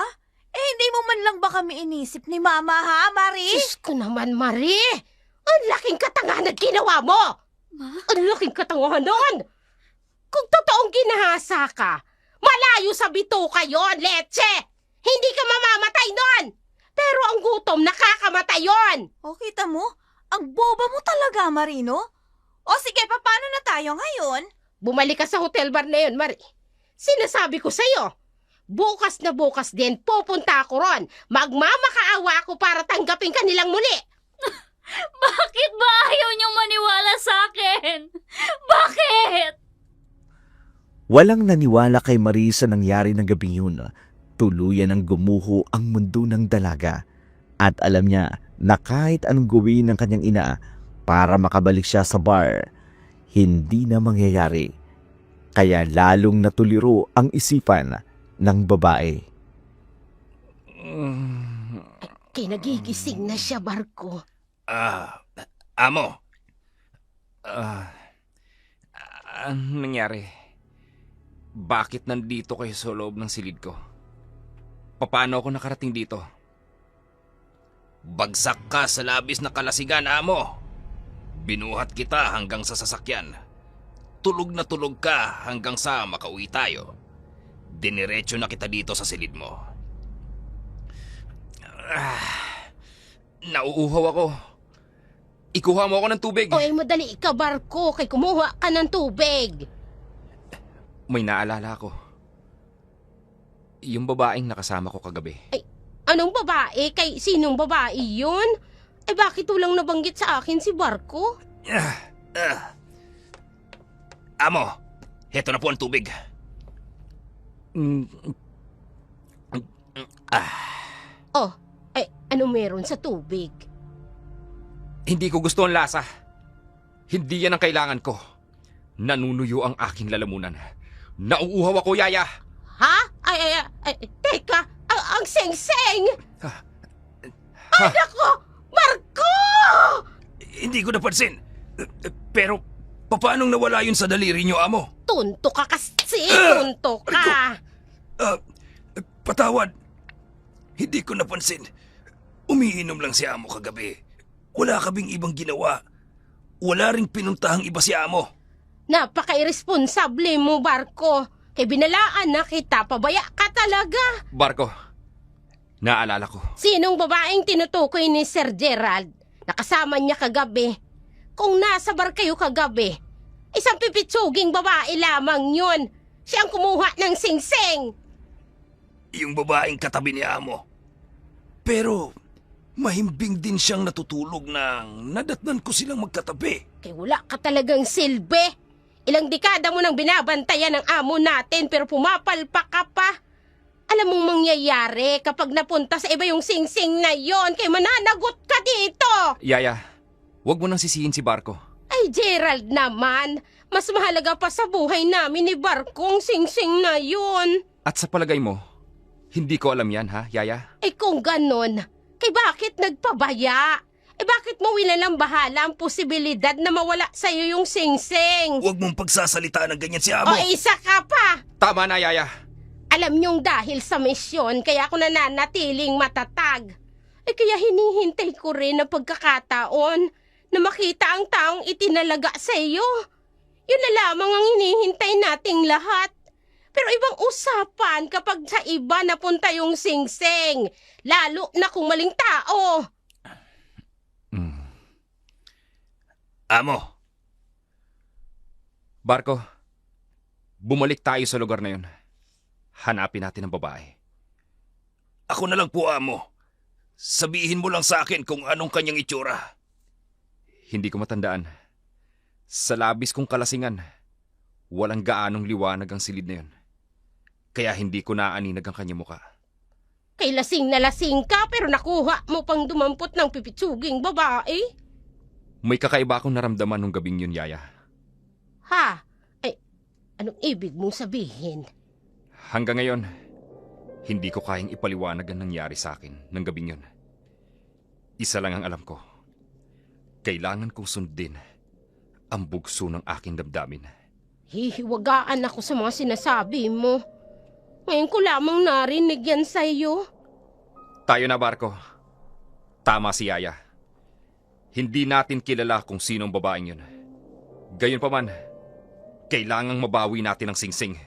Eh, hindi mo man lang ba kami inisip ni Mama, ha, Marie? Diyos ko naman, Marie. Ang laking katangahan ginawa mo. Ma? Ang laking katangahan nun. Kung totoong ginahasa ka, malayo sa bituka yon, Leche. Hindi ka mamamatay nun. Pero ang gutom, nakakamatay yon. O, kita mo? Ang boba mo talaga, Marino. O sige, paano na tayo ngayon? Bumalik ka sa hotel bar na yun, Marie. Sinasabi ko sa'yo, bukas na bukas din pupunta ako ron. Magmamakaawa ako para tanggapin ka nilang muli. Bakit ba ayaw niyong maniwala sa akin? Bakit? Walang naniwala kay Marie sa nangyari ng gabing yun. Tuluyan ang gumuho ang mundo ng dalaga. At alam niya na kahit anong gawin ng kanyang ina para makabalik siya sa bar, hindi na mangyayari. Kaya lalong natuliro ang isipan ng babae. Kinagigising na siya, Barko. Amo. Anong nangyari? Bakit nandito kayo sa loob ng silid ko? Paano ako nakarating dito? Bagsak ka sa labis na kalasigan, amo. Binuhat kita hanggang sa sasakyan. tulog na tulog ka hanggang sa makauwi tayo. Diniretso na kita dito sa silid mo. Nauuhaw ako. Ikuha mo ako ng tubig. O ay madali ka, Barko, kay kumuha ka ng tubig. May naalala ako. Yung babaeng nakasama ko kagabi. Anong babae? Kay sinong babae yun? Ay bakit walang nabanggit sa akin si Barko? Amo, heto na po ang tubig. Oh, ay ano meron sa tubig? Hindi ko gusto ang lasa. Hindi yan ang kailangan ko. Nanunuyo ang aking lalamunan. Nauuhaw ako, Yaya. Ha? Ay, teka, ang seng-seng! Ha? Nako, Barko! Hindi ko napansin. Pero, paanong nawala yun sa daliri niyo, Amo? Tunto ka kasi, tunto ka. Patawad. Hindi ko napansin. Umiinom lang si Amo kagabi. Wala kabing ibang ginawa. Wala ring pinuntahang iba si Amo. Napaka-irresponsable mo, Barko. Kay binalaan na kita, pabaya ka talaga. Barko, naalala ko. Sinong babaeng tinutukoy ni Sir Gerald? Nakasama niya kagabi. Kung nasa bar kayo kagabi, isang pipitsuging babae lamang yun. Siyang kumuha ng singsing. Yung babaeng katabi ni Amo. Pero, mahimbing din siyang natutulog nang nadatnan ko silang magkatabi. Kay wala ka talagang silbi. Ilang dekada mo nang binabantayan ng amo natin pero pumapalpak ka pa. Alam mong mangyayari kapag napunta sa iba yung singsing na yon, kay mananagot ka dito. Yaya, wag mo nang sisihin si Barko. Ay, Gerald naman. Mas mahalaga pa sa buhay namin ni Barkong singsing na yon. At sa palagay mo, hindi ko alam yan, ha, Yaya? Eh kung ganon, kay bakit nagpabaya? Eh bakit mo wilalang bahala ang posibilidad na mawala sa'yo yung singsing? Huwag mong pagsasalita ng ganyan si Amo. O isa ka pa! Tama na, Yaya. Alam niyong dahil sa misyon, kaya ako nananatiling matatag. Eh kaya hinihintay ko rin ang pagkakataon na makita ang taong itinalaga sa iyo. Yun na lamang ang hinihintay nating lahat. Pero ibang usapan kapag sa iba napunta yung singsing, lalo na kung maling tao. Amo. Barko, bumalik tayo sa lugar na yun. Hanapin natin ang babae. Ako na lang po, Amo. Sabihin mo lang sa akin kung anong kanyang itsura. Hindi ko matandaan. Sa labis kong kalasingan, walang gaanong liwanag ang silid na yun. Kaya hindi ko naaninag ang kanyang muka. Kay lasing na lasing ka pero nakuha mo pang dumampot ng pipitsuging babae. May kakaiba akong naramdaman nung gabing yun, Yaya. Ha? Ay, anong ibig mong sabihin? Hanggang ngayon, hindi ko kayang ipaliwanag ang nangyari sa akin ng gabing yun. Isa lang ang alam ko. Kailangan kong sundin ang bugso ng aking damdamin. Hihiwagaan ako sa mga sinasabi mo. Ngayon ko lamang narinig yan sa'yo. Tayo na, Barko. Tama si Yaya. Hindi natin kilala kung sino ang babaeng yun. Gayunpaman, kailangang mabawi natin ang singsing.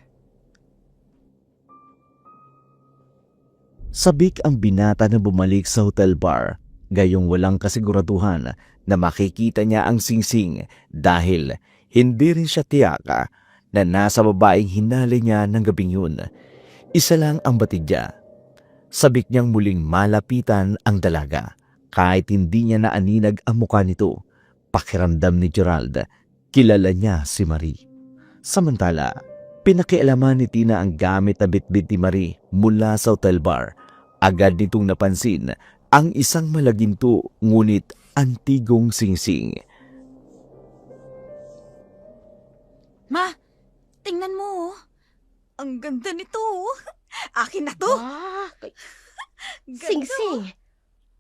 Sabik ang binata na bumalik sa hotel bar, gayong walang kasiguraduhan na makikita niya ang singsing dahil hindi rin siya tiyaka na nasa babaeng hinali niya ng gabing yun. Isa lang ang batid niya. Sabik niyang muling malapitan ang dalaga. Kahit hindi niya naaninag ang mukha nito, pakiramdam ni Gerald, kilala niya si Marie. Samantala, pinakialaman ni Tina ang gamit na bitbit ni Marie mula sa hotel bar. Agad nitong napansin ang isang malaginto ngunit antigong singsing. Ma, tingnan mo. Ang ganda nito. Akin na to. Ganda. Singsing.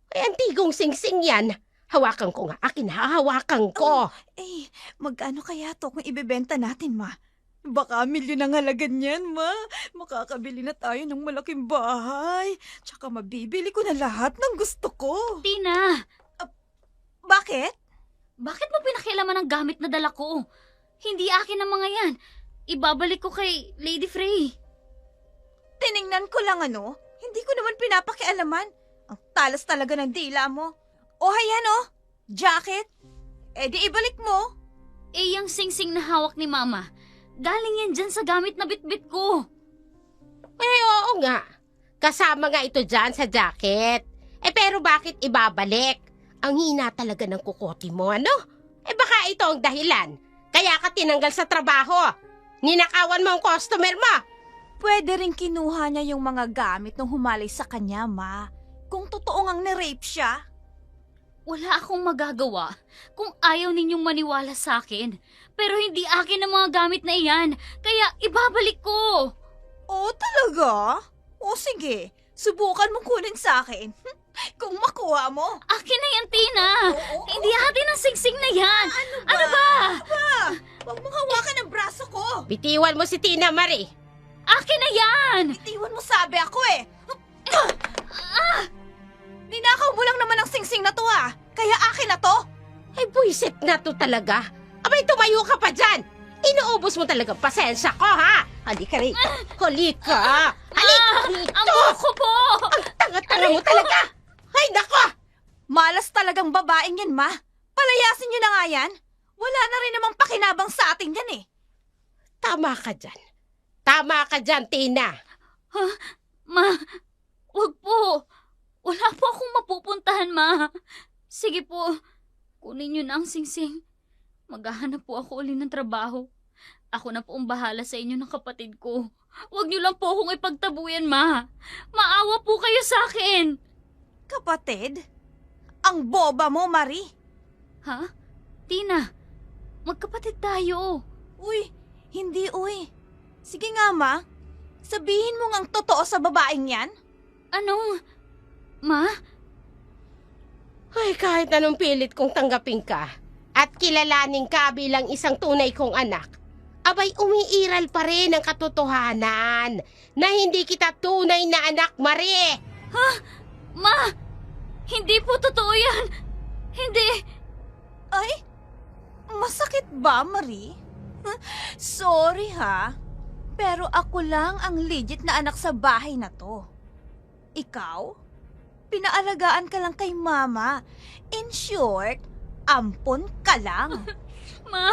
Ay, antigong singsing yan. Hawakan ko nga. Akin hahawakan ko. Eh, magkano kaya to kung ibebenta natin, Ma? Baka milyon ang halaga niyan, Ma. Makakabili na tayo ng malaking bahay. Tsaka mabibili ko na lahat ng gusto ko. Tina, Bakit? bakit mo pinakialaman ang gamit na dala ko? Hindi akin ang mga yan. Ibabalik ko kay Lady Frey. Tiningnan ko lang hindi ko naman pinapakialaman. Ang talas talaga ng dila mo. O hayan jacket. Eh di ibalik mo. Eh, yung singsing na hawak ni Mama, galing yan dyan sa gamit na bitbit ko. Eh, oo nga. Kasama nga ito dyan sa jacket. Eh, pero bakit ibabalik? Ang hina talaga ng kukote mo, ano? Eh, baka ito ang dahilan. Kaya ka tinanggal sa trabaho. Ninakawan mo ang customer mo. Pwede rin kinuha niya yung mga gamit nung humalay sa kanya, Ma. Kung totoo ngang ni-rape siya. Wala akong magagawa kung ayaw ninyong maniwala sa akin. Pero hindi akin ang mga gamit na iyan, kaya ibabalik ko. Oh, talaga? O sige, subukan mong kunin sa akin. Kung makuha mo. Akin na yan, Tina. Oo. Hindi atin ang singsing na yan. Ano ba? Huwag mong hawakan ang braso ko. Bitiwan mo si Tina Marie. Akin na yan. Itiwan mo sabi ako eh. Ninakaw mo lang naman ang singsing na to Kaya akin na to. Ay, buisit na to talaga. Abay, tumayo ka pa dyan. Inuubos mo talaga pasensya ko, ha? Halika rin. Halika. Halika Ang rito. buhok ko po. Ang tanga-tanga mo talaga. Ay, nako. Malas talagang babaeng yan, Ma. Palayasin niyo na nga yan. Wala na rin namang pakinabang sa atin yan eh. Tama ka dyan. Tama ka dyan, Tina. Ma, wag po. Wala po akong mapupuntahan, Ma. Sige po, kunin niyo na ang singsing. Maghahanap po ako uli ng trabaho. Ako na po ang bahala sa inyo ng kapatid ko. Huwag niyo lang po akong ipagtabuyan, Ma. Maawa po kayo sa akin. Kapatid? Ang boba mo, Marie. Ha? Tina, magkapatid tayo. Uy, hindi uy. Sige nga, Ma. Sabihin mo ngang totoo sa babaeng yan. Anong... Ma? Ay, kahit anong pilit kong tanggapin ka at kilalanin ka bilang isang tunay kong anak, abay umiiral pa rin ang katotohanan na hindi kita tunay na anak, Marie. Ma! Hindi po totoo yan! Hindi! Ay, masakit ba, Marie? Sorry ha, pero ako lang ang legit na anak sa bahay na to. Ikaw? Pinaalagaan ka lang kay Mama. In short, ampon ka lang. Ma!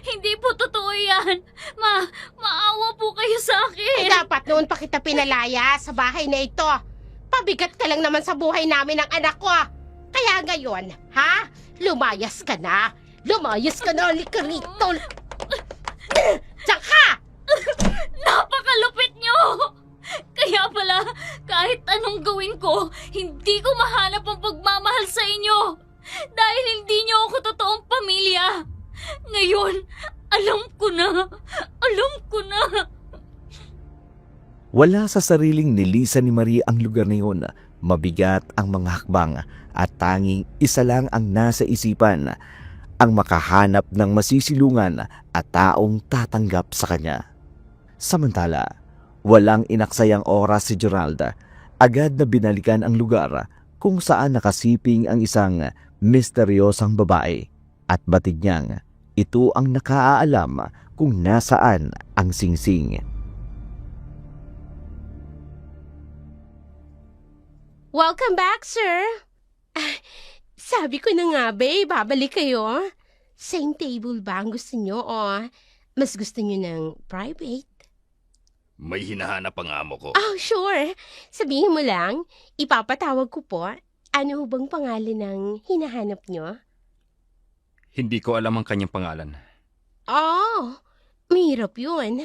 Hindi po totoo yan! Ma! Maawa po kayo sa Eh, akin! dapat noon pa kita pinalaya sa bahay na ito. Pabigat ka lang naman sa buhay namin ng anak ko. Kaya ngayon, ha? Lumayas ka na. Lumayas ka na, halika rito. Tsaka! Napakalupit nyo! Kaya pala, kahit anong gawin ko, hindi ko mahanap ang pagmamahal sa inyo. Dahil hindi nyo ako totoong pamilya. Ngayon, alam ko na. Alam ko na. Wala sa sariling nilisan ni Marie ang lugar na yun. Mabigat ang mga hakbang at tanging isa lang ang nasa isipan, ang makahanap ng masisilungan at taong tatanggap sa kanya. Samantala, walang inaksayang oras si Geralda. Agad na binalikan ang lugar kung saan nakasiping ang isang misteryosang babae at batid niyang ito ang nakaalam kung nasaan ang singsing. Welcome back, sir. Sabi ko na nga, babe, babalik kayo. Same table ba ang gusto nyo o mas gusto nyo ng private? May hinahanap ang amo ko. Oh, sure. Sabihin mo lang, ipapatawag ko po. Ano bang pangalan ng hinahanap nyo? Hindi ko alam ang kanyang pangalan. Oh, mahirap yun.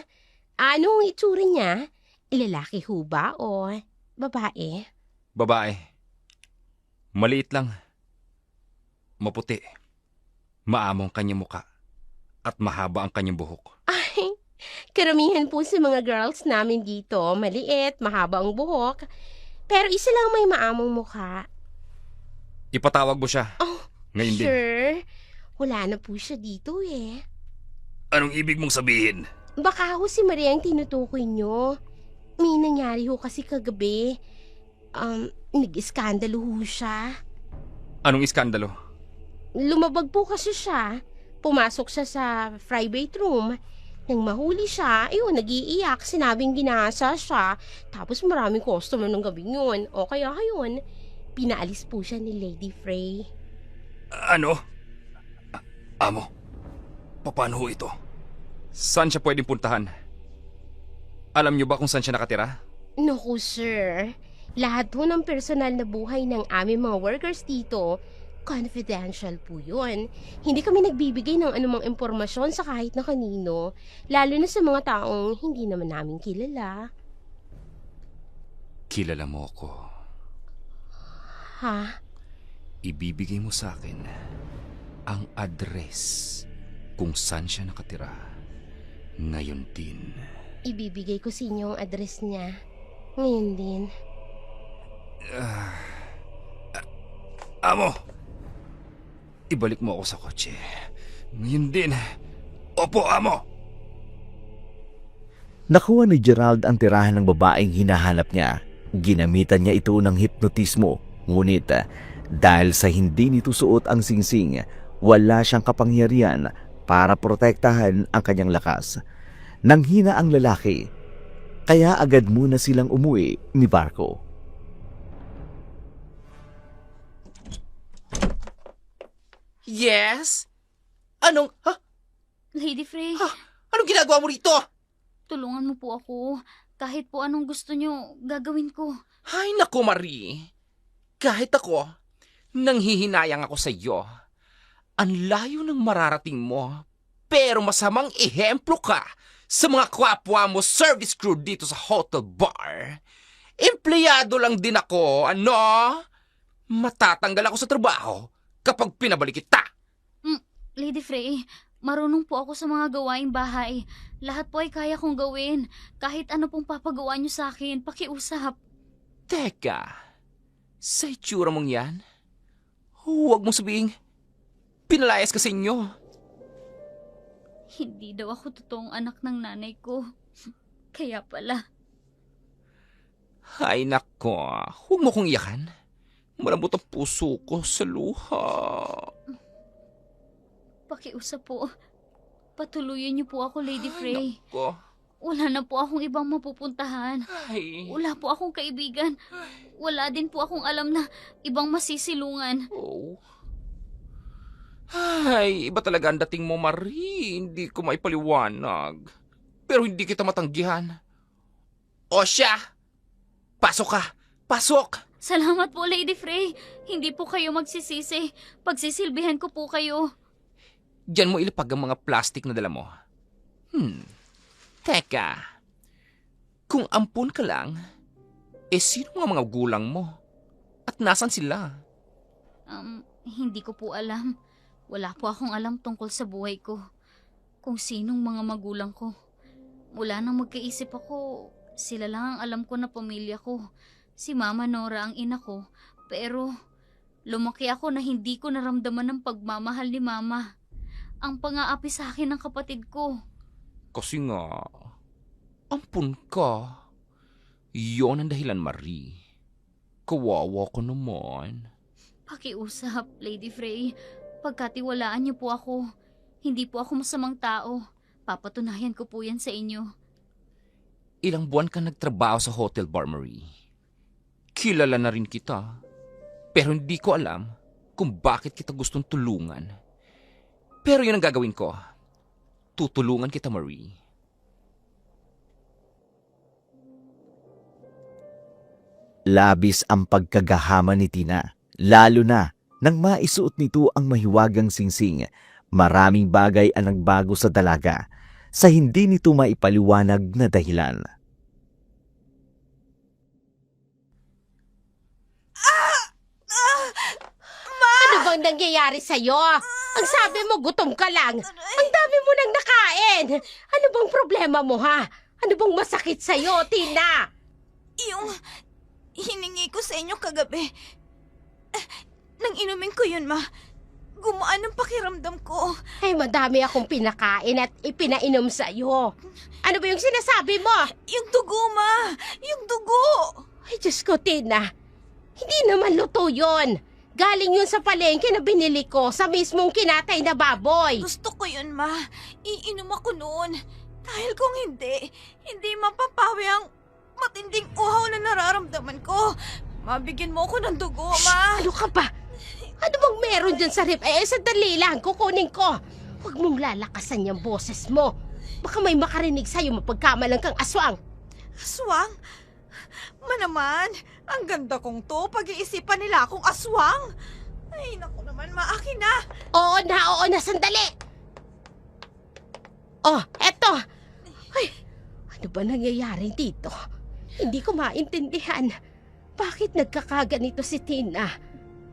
Ano ang itsura niya? Lalaki ho ba o babae? Babae. Maliit lang. Maputi. Maamo ang kanyang muka. At mahaba ang kanyang buhok. Ay, karamihan po sa mga girls namin dito, maliit, mahaba ang buhok. Pero isa lang may maamong mukha. Ipatawag mo siya. Oh, Ngayon din. sure. Wala na po siya dito eh. Anong ibig mong sabihin? Baka ho si Maria ang tinutukoy nyo. May nangyari ho kasi kagabi. Nag-iskandalo ho siya. Anong iskandalo? Lumabag po kasi siya. Pumasok siya sa private room. Nang mahuli siya, ayun, nag-iiyak, sinabing ginasa siya. Tapos maraming customer ng gabing yun. O kaya ayun, pinaalis po siya ni Lady Frey. Ano? Amo, paano ho ito? Saan siya pwedeng puntahan? Alam niyo ba kung saan siya nakatira? Naku, sir. Lahat po ng personal na buhay ng aming mga workers dito, confidential po yun. Hindi kami nagbibigay ng anumang impormasyon sa kahit na kanino, lalo na sa mga taong hindi naman namin kilala. Kilala mo ako. Ha? Ibibigay mo sa akin ang address kung saan siya nakatira. Ngayon din. Ibibigay ko sa inyo ang address niya. Ngayon din. Amo, Ibalik mo ako sa kotse. ngayon din. Opo, amo. Nakuha ni Gerald ang tirahan ng babaeng hinahanap niya. Ginamitan niya ito ng hipnotismo. Ngunit dahil sa hindi nito suot ang singsing, wala siyang kapangyarihan para protektahan ang kanyang lakas. Nanghina ang lalaki, kaya agad muna silang umuwi ni Barco. Yes? Anong Lady Frey, anong ginagawa mo rito? tulungan mo po ako. Kahit po anong gusto nyo, gagawin ko. Ay nako, Marie. Kahit ako, nanghihinayang ako sa iyo. Ang layo ng mararating mo, pero masamang ehemplo ka sa mga kapwa mo service crew dito sa hotel bar. Empleyado lang din ako, ano? Matatanggal ako sa trabaho kapag pinabalik kita. Lady Frey, marunong po ako sa mga gawaing bahay. Lahat po ay kaya kong gawin. Kahit ano pong papagawa nyo sa akin, pakiusap. Teka, sa itsura mong yan, huwag mong sabihin, pinalayas ka sa inyo. Hindi daw ako totoong anak ng nanay ko. Kaya pala. Ay nako, huwag mo kong iyakan. Malambot ang puso ko sa luha. Pakiusap po. Patuloyin niyo po ako, Lady Frey. Nako, Wala na po akong ibang mapupuntahan. ay, Wala po akong kaibigan. Wala din po akong alam na ibang masisilungan. oh. Ay, iba talaga ang dating mo, Marie. Hindi ko maipaliwanag. Pero hindi kita matanggihan. O siya, pasok ka, pasok. Salamat po, Lady Frey. Hindi po kayo magsisisi. Pagsisilbihan ko po kayo. Diyan mo ilapag ang mga plastic na dala mo. Teka, kung ampun ka lang, sino mga gulang mo? At nasan sila? Hindi ko po alam. Wala po akong alam tungkol sa buhay ko. Kung sinong mga magulang ko. Mula nang magkaisip ako, sila lang ang alam ko na pamilya ko. Si Mama Nora ang ina ko. Pero lumaki ako na hindi ko naramdaman ng pagmamahal ni Mama. Ang pang-aapi sa akin ng kapatid ko. Kasi nga, ampun ka. Iyon ang dahilan, Marie. Kawawa ko naman. Pakiusap, Lady Frey. Pagkatiwalaan niyo po ako. Hindi po ako masamang tao. Papatunayan ko po yan sa inyo. Ilang buwan ka nagtrabaho sa hotel bar, Marie. Kilala na rin kita. Pero hindi ko alam kung bakit kita gustong tulungan. Pero yun ang gagawin ko. Tutulungan kita, Marie. Labis ang pagkagahama ni Tina, lalo na nang maisuot nito ang mahiwagang singsing. Maraming bagay ang nagbago sa dalaga sa hindi nito maipaliwanag na dahilan. Ano bang nangyayari sa'yo? Ang sabi mo, gutom ka lang. Ang dami mo nang nakain. Ano bang problema mo, ha? Ano bang masakit sa'yo, Tina? Yung hiningi ko sa inyo kagabi. Nang inumin ko yun, ma. Gumaan ang pakiramdam ko. Ay, madami akong pinakain at ipinainom sa'yo. Ano ba yung sinasabi mo? Yung dugo, ma. Yung dugo. Ay, Diyos ko, Tina. Hindi naman luto yun. Galing yun sa palengke na binili ko sa mismong kinatay na baboy. Gusto ko yun, Ma. Iinom ako noon. Dahil kung hindi mapapawi ang matinding uhaw na nararamdaman ko. Mabigyan mo ako ng dugo, Ma. Ano ka ba? Ano bang meron dyan sa rip? Sandali lang, kukunin ko. Huwag mong lalakasan yung boses mo. Baka may makarinig sa'yo mapagkamalang kang aswang. Aswang? Naman, ang ganda kong to. Pag-iisipan nila akong aswang. Ay, naku naman, Ma. Akin na. Oo na, sandali. Oh, eto. Ay, ano ba nangyayari dito? Hindi ko maintindihan. Bakit nagkakaganito si Tina?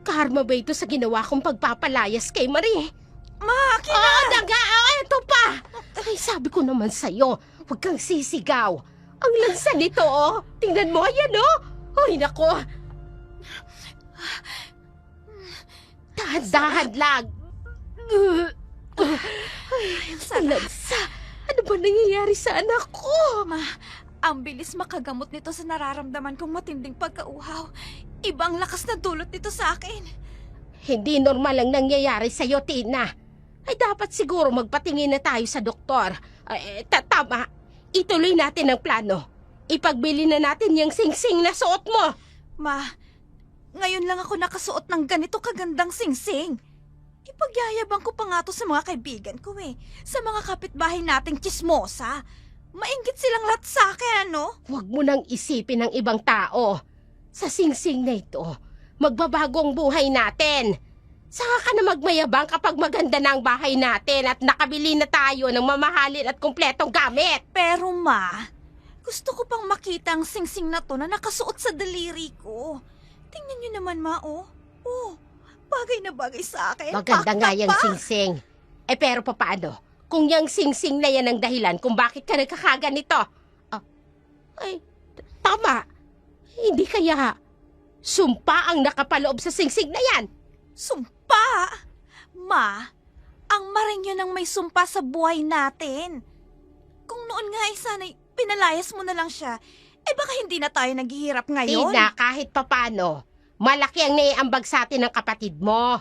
Karma ba ito sa ginawa kong pagpapalayas kay Marie? Ma, akin na. Oo na nga, eto pa. Ay, sabi ko naman sa'yo, huwag kang sisigaw. Ang lansa nito, oh. Tingnan mo, ayan, oh. Ay, nako. Dahan-dahan lang. Ang lansa. Ano ba nangyayari sa anak ko? Ma, ang bilis makagamot nito sa nararamdaman kong matinding pagkauhaw. Ibang lakas na dulot nito sa akin. Hindi normal ang nangyayari sa'yo, Tina. Ay dapat siguro magpatingin na tayo sa doktor. Tama. Ituloy natin ang plano. Ipagbili na natin yung singsing na suot mo. Ma, ngayon lang ako nakasuot ng ganito kagandang singsing. Ipagyayabang ko pa nga to sa mga kaibigan ko eh. Sa mga kapitbahay nating chismosa. Mainggit silang lahat sa akin, ano? Huwag mo nang isipin ng ibang tao. Sa singsing na ito, magbabago ang buhay natin. Saka ka na magmayabang kapag maganda na ang bahay natin at nakabili na tayo ng mamahalin at kumpletong gamit. Pero Ma, gusto ko pang makita ang singsing na to na nakasuot sa daliri ko. Tingnan niyo naman, Ma, oh. Oh, bagay na bagay sa akin. Maganda nga Pakta yung pa. singsing. Pero papaano? Kung yung singsing na yan ang dahilan kung bakit ka nagkakaganito. Tama. Hindi kaya sumpa ang nakapaloob sa singsing na yan. Sumpa? Ma, ang maring yun ang may sumpa sa buhay natin. Kung noon nga ay sana'y pinalayas mo na lang siya, baka hindi na tayo naghihirap ngayon. Tina, kahit papano, malaki ang naiambag sa atin ng kapatid mo.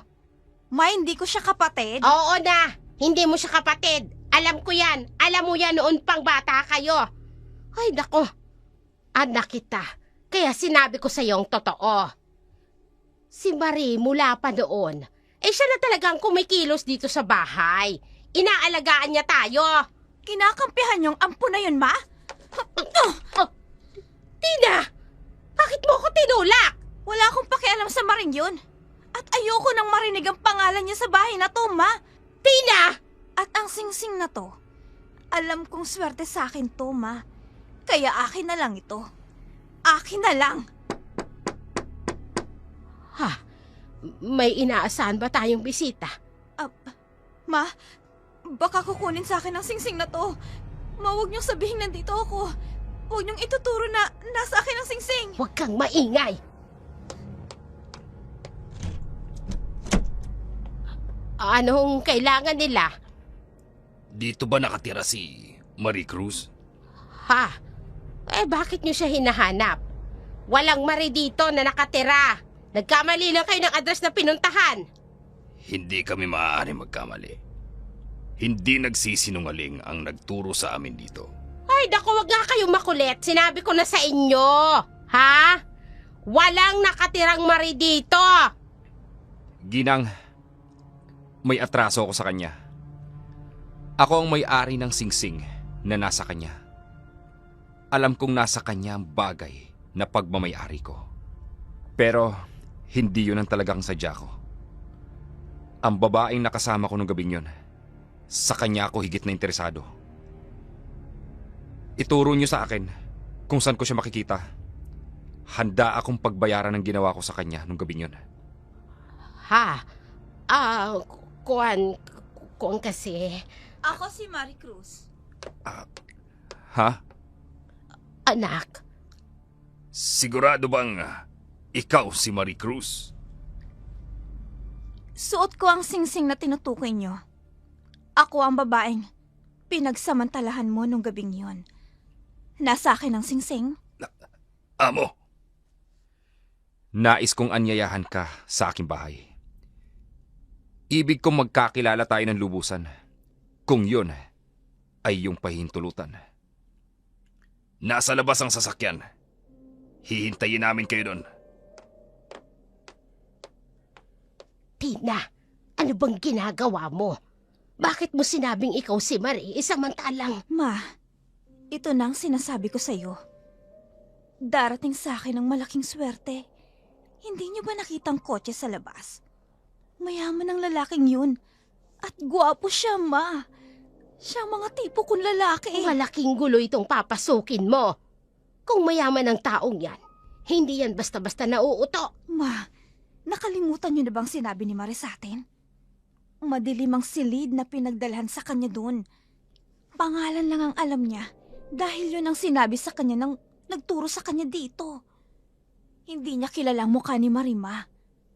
Ma, hindi ko siya kapatid. Oo na, hindi mo siya kapatid. Alam ko yan. Alam mo yan noon pang bata kayo. Ay, nako. Anak kita. Kaya sinabi ko sa iyong totoo. Si Marie mula pa noon, siya na talagang kumikilos dito sa bahay. Inaalagaan niya tayo. Kinakampihan yung ampo na yun, Ma? Tina! Bakit mo ako tinulak? Wala akong pakialam sa maring yun. At ayoko nang marinig ang pangalan niya sa bahay na to, Ma. Tina! At ang singsing na to, alam kong swerte sa akin to, Ma. Kaya akin na lang ito. Akin na lang. Ha? May inaasahan ba tayong bisita? Ma, baka kukunin sa akin ang singsing na to. Ma, huwag niyong sabihin nandito ako. Huwag niyong ituturo na nasa akin ang singsing. Huwag kang maingay. Anong kailangan nila? Dito ba nakatira si Marie Cruz? Ha? Bakit niyo siya hinahanap? Walang Marie dito na nakatira. Nagkamali lang kayo ng address na pinuntahan. Hindi kami maaari magkamali. Hindi nagsisinungaling ang nagturo sa amin dito. Ay, naku, wag nga kayong makulit. Sinabi ko na sa inyo. Ha? Walang nakatirang Marie dito. Ginang, may atraso ako sa kanya. Ako ang may-ari ng singsing na nasa kanya. Alam kong nasa kanya ang bagay na pagmamay-ari ko. Pero hindi yun ang talagang sadya ko. Ang babaeng nakasama ko nung gabing yun, sa kanya ako higit na interesado. Ituro niyo sa akin kung saan ko siya makikita. Handa akong pagbayaran ng ginawa ko sa kanya nung gabing yun. Ha? Kuwan kasi. Ako si Marie Cruz. Ha? Anak, Sigurado bang ikaw si Marie Cruz? Suot ko ang singsing na tinutukoy niyo. Ako ang babaeng pinagsamantalahan mo nung gabing yon. Nasa akin ang singsing. Amo, Nais kong anyayahan ka sa aking bahay. Ibig kong magkakilala tayo ng lubusan. Kung yun ay yung pahintulutan. Nasa labas ang sasakyan. Hihintayin namin kayo doon. Tina, ano bang ginagawa mo? Bakit mo sinabing ikaw si Marie, samantalang... Ma, ito na ang sinasabi ko sa'yo. Darating sa akin ang malaking swerte. Hindi niyo ba nakitang kotse sa labas? Mayaman ang lalaking yun. At gwapo siya, Ma. Siya ang mga tipo kong lalaki. Malaking gulo itong papasukin mo. Kung mayaman ang taong yan, hindi yan basta-basta nauuto. Ma, nakalimutan niyo na bang sinabi ni Marie sa atin? Madilim ang silid na pinagdalhan sa kanya doon. Pangalan lang ang alam niya dahil yun ang sinabi sa kanya nang nagturo sa kanya dito. Hindi niya kilalang mukha ni Marima.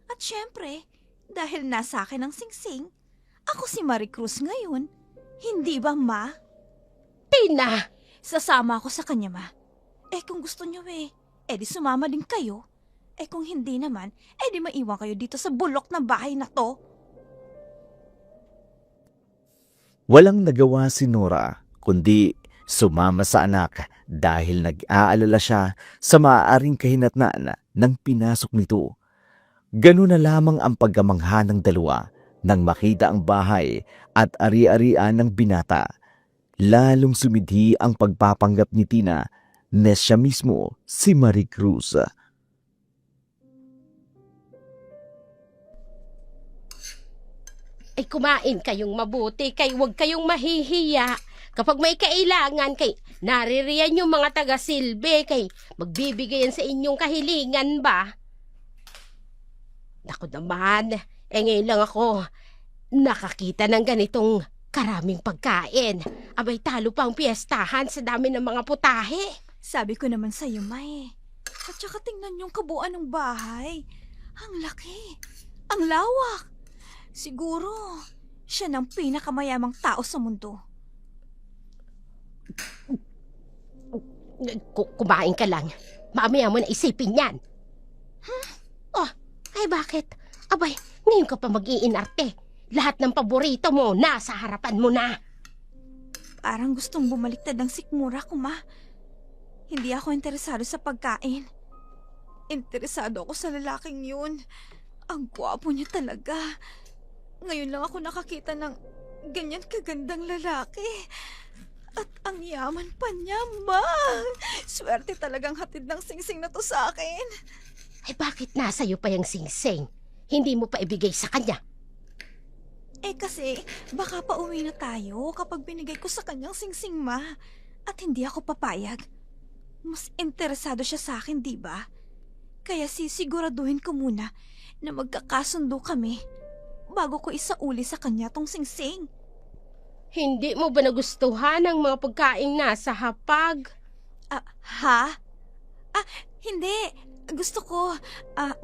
At syempre, dahil nasa akin ang singsing, ako si Marie Cruz ngayon. Hindi ba, Ma? Tina! Sasama ako sa kanya, Ma. Kung gusto niyo di sumama din kayo. Kung hindi naman, di maiwan kayo dito sa bulok na bahay na to. Walang nagawa si Nora kundi sumama sa anak dahil nag-aalala siya sa maaaring kahinatnan ng pinasok nito. Ganun na lamang ang pagkamangha ng dalawa nang makita ang bahay at ari-arian ng binata. Lalong sumidhi ang pagpapanggap ni Tina na siya mismo si Marie Cruz. Ay kumain kayong mabuti, kay huwag kayong mahihiya. Kapag may kailangan, kay naririyan yung mga taga-silbi, kay magbibigayan sa inyong kahilingan ba? Naku naman, ngayon lang ako nakakita ng ganitong karaming pagkain. Abay talo pa ang piyestahan sa dami ng mga putahe. Sabi ko naman sa'yo, May. At saka tingnan yung kabuuan ng bahay. Ang laki. Ang lawak. Siguro, siya ng pinakamayamang tao sa mundo. Kumain ka lang. Mamaya mo na isipin yan. Oh, ay bakit? Abay, ngayon ka pa mag-iinarte. Lahat ng paborito mo, nasa harapan mo na. Parang gustong bumaliktad ang sikmura ko, Ma. Hindi ako interesado sa pagkain. Interesado ako sa lalaking yun. Ang gwapo niya talaga. Ngayon lang ako nakakita ng ganyan kagandang lalaki. At ang yaman pa niya, Ma. Swerte talagang hatid ng singsing na to sa akin. Ay bakit nasa iyo pa yung singsing? Hindi mo pa ibigay sa kanya. Kasi baka pauwi na tayo kapag binigay ko sa kanyang singsing, Ma. At hindi ako papayag. Mas interesado siya sa akin, di ba? Kaya sisiguraduhin ko muna na magkakasundo kami bago ko isauli sa kanya tong singsing. Hindi mo ba nagustuhan ang mga pagkaing nasa hapag? Ha? Hindi. Gusto ko.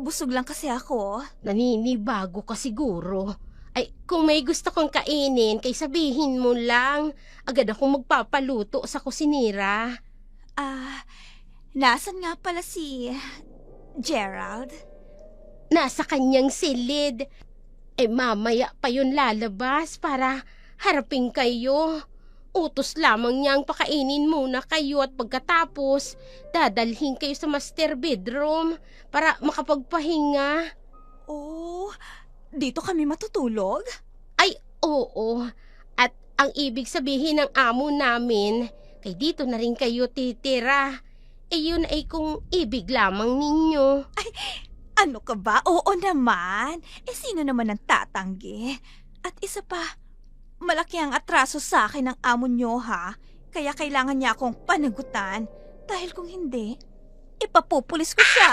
Busog lang kasi ako. Naninibago ka siguro. Ay, kung may gusto kong kainin, kay sabihin mo lang. Agad akong magpapaluto sa kusinira. Nasan nga pala si Gerald? Nasa kanyang silid. Mamaya pa yun lalabas para harapin kayo. Utos lamang niyang pakainin muna kayo at pagkatapos, dadalhin kayo sa master bedroom para makapagpahinga. Oh, dito kami matutulog? Ay, oo. At ang ibig sabihin ng amo namin, kay dito na rin kayo titira. Yun ay kung ibig lamang ninyo. Ano ka ba? Oo naman. Sino naman ang tatanggi? At isa pa, malaki ang atraso sa akin ng amo nyo, ha? Kaya kailangan niya akong panagutan. Dahil kung hindi, ipapupulis ko siya.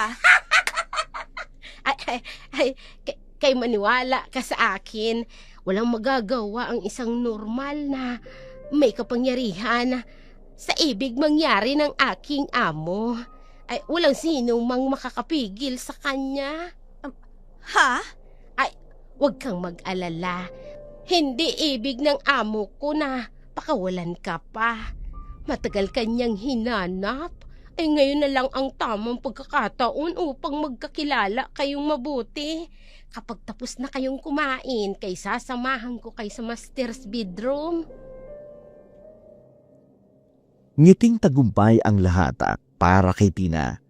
Kay maniwala ka sa akin. Walang magagawa ang isang normal na may kapangyarihan sa ibig mangyari ng aking amo. Walang sino mang makakapigil sa kanya. Ha? Huwag kang mag-alala. Hindi ibig ng amo ko na pakawalan ka pa. Matagal kanyang hinanap Ay ngayon na lang ang tamang pagkakataon upang magkakilala kayong mabuti. Kapag tapos na kayong kumain, kay sasamahan ko kayo sa master's bedroom. Ngiting tagumpay ang lahat para kay Tina.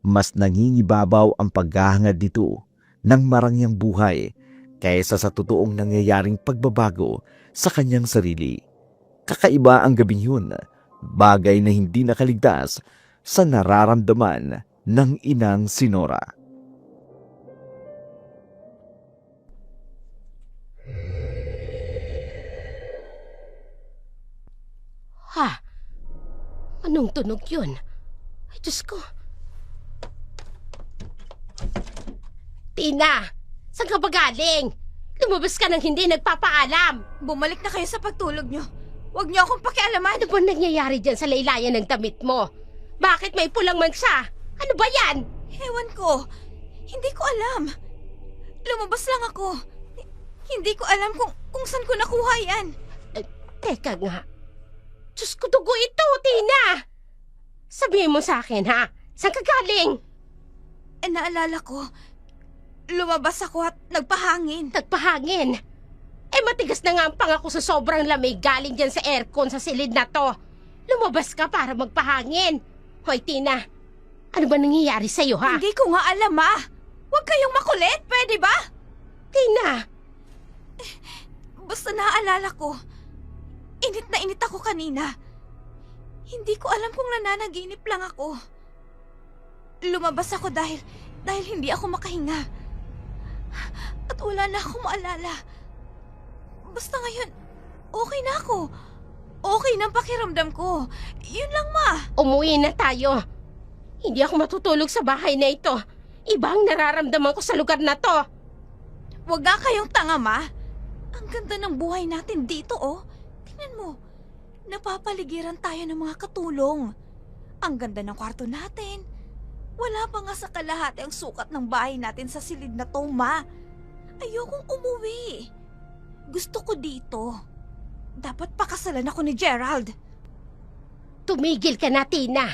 Mas nangingibabaw ang paghahangad nito ng marangyang buhay kaysa sa totoong nangyayaring pagbabago sa kanyang sarili. Kakaiba ang gabing yun, bagay na hindi nakaligtas sa nararamdaman ng inang si Nora. Ha? Anong tunog yun? Ay, Diyos ko. Tina! Saan ka ba galing? Lumabas ka nang hindi nagpapaalam. Bumalik na kayo sa pagtulog nyo. Huwag nyo akong pakialaman. Ano ba nangyayari dyan sa laylayan ng damit mo? Bakit may pulang mansa? Ano ba yan? Ewan ko. Hindi ko alam. Lumabas lang ako. Hindi ko alam kung saan ko nakuha yan. Teka nga. Diyos ko, dugo ito, Tina! Sabihin mo sa akin, ha? Saan ka galing? Naalala ko, lumabas ako at nagpahangin. Nagpahangin. Matigas na nga ang pangako sa sobrang lamig galing dyan sa aircon sa silid na to. Lumabas ka para magpahangin. Hoy, Tina, ano ba nangyayari sa'yo, ha? Hindi ko nga alam, ma. Huwag kayong makulit, pwede ba? Tina! Basta naaalala ko, init na init ako kanina. Hindi ko alam kung nananaginip lang ako. Lumabas ako dahil hindi ako makahinga. At wala na akong maalala. Basta ngayon, okay na ako. Okay na ang pakiramdam ko. Yun lang, ma. Umuwi na tayo. Hindi ako matutulog sa bahay na ito. Iba ang nararamdaman ko sa lugar na to. Huwag nga kayong tanga, ma. Ang ganda ng buhay natin dito, oh. Tingnan mo. Napapaligiran tayo ng mga katulong. Ang ganda ng kwarto natin. Wala pa nga sa kalahati ang sukat ng bahay natin sa silid na to, ma. Ayokong umuwi. Gusto ko dito. Dapat pakasalan ako ni Gerald. Tumigil ka na, Tina.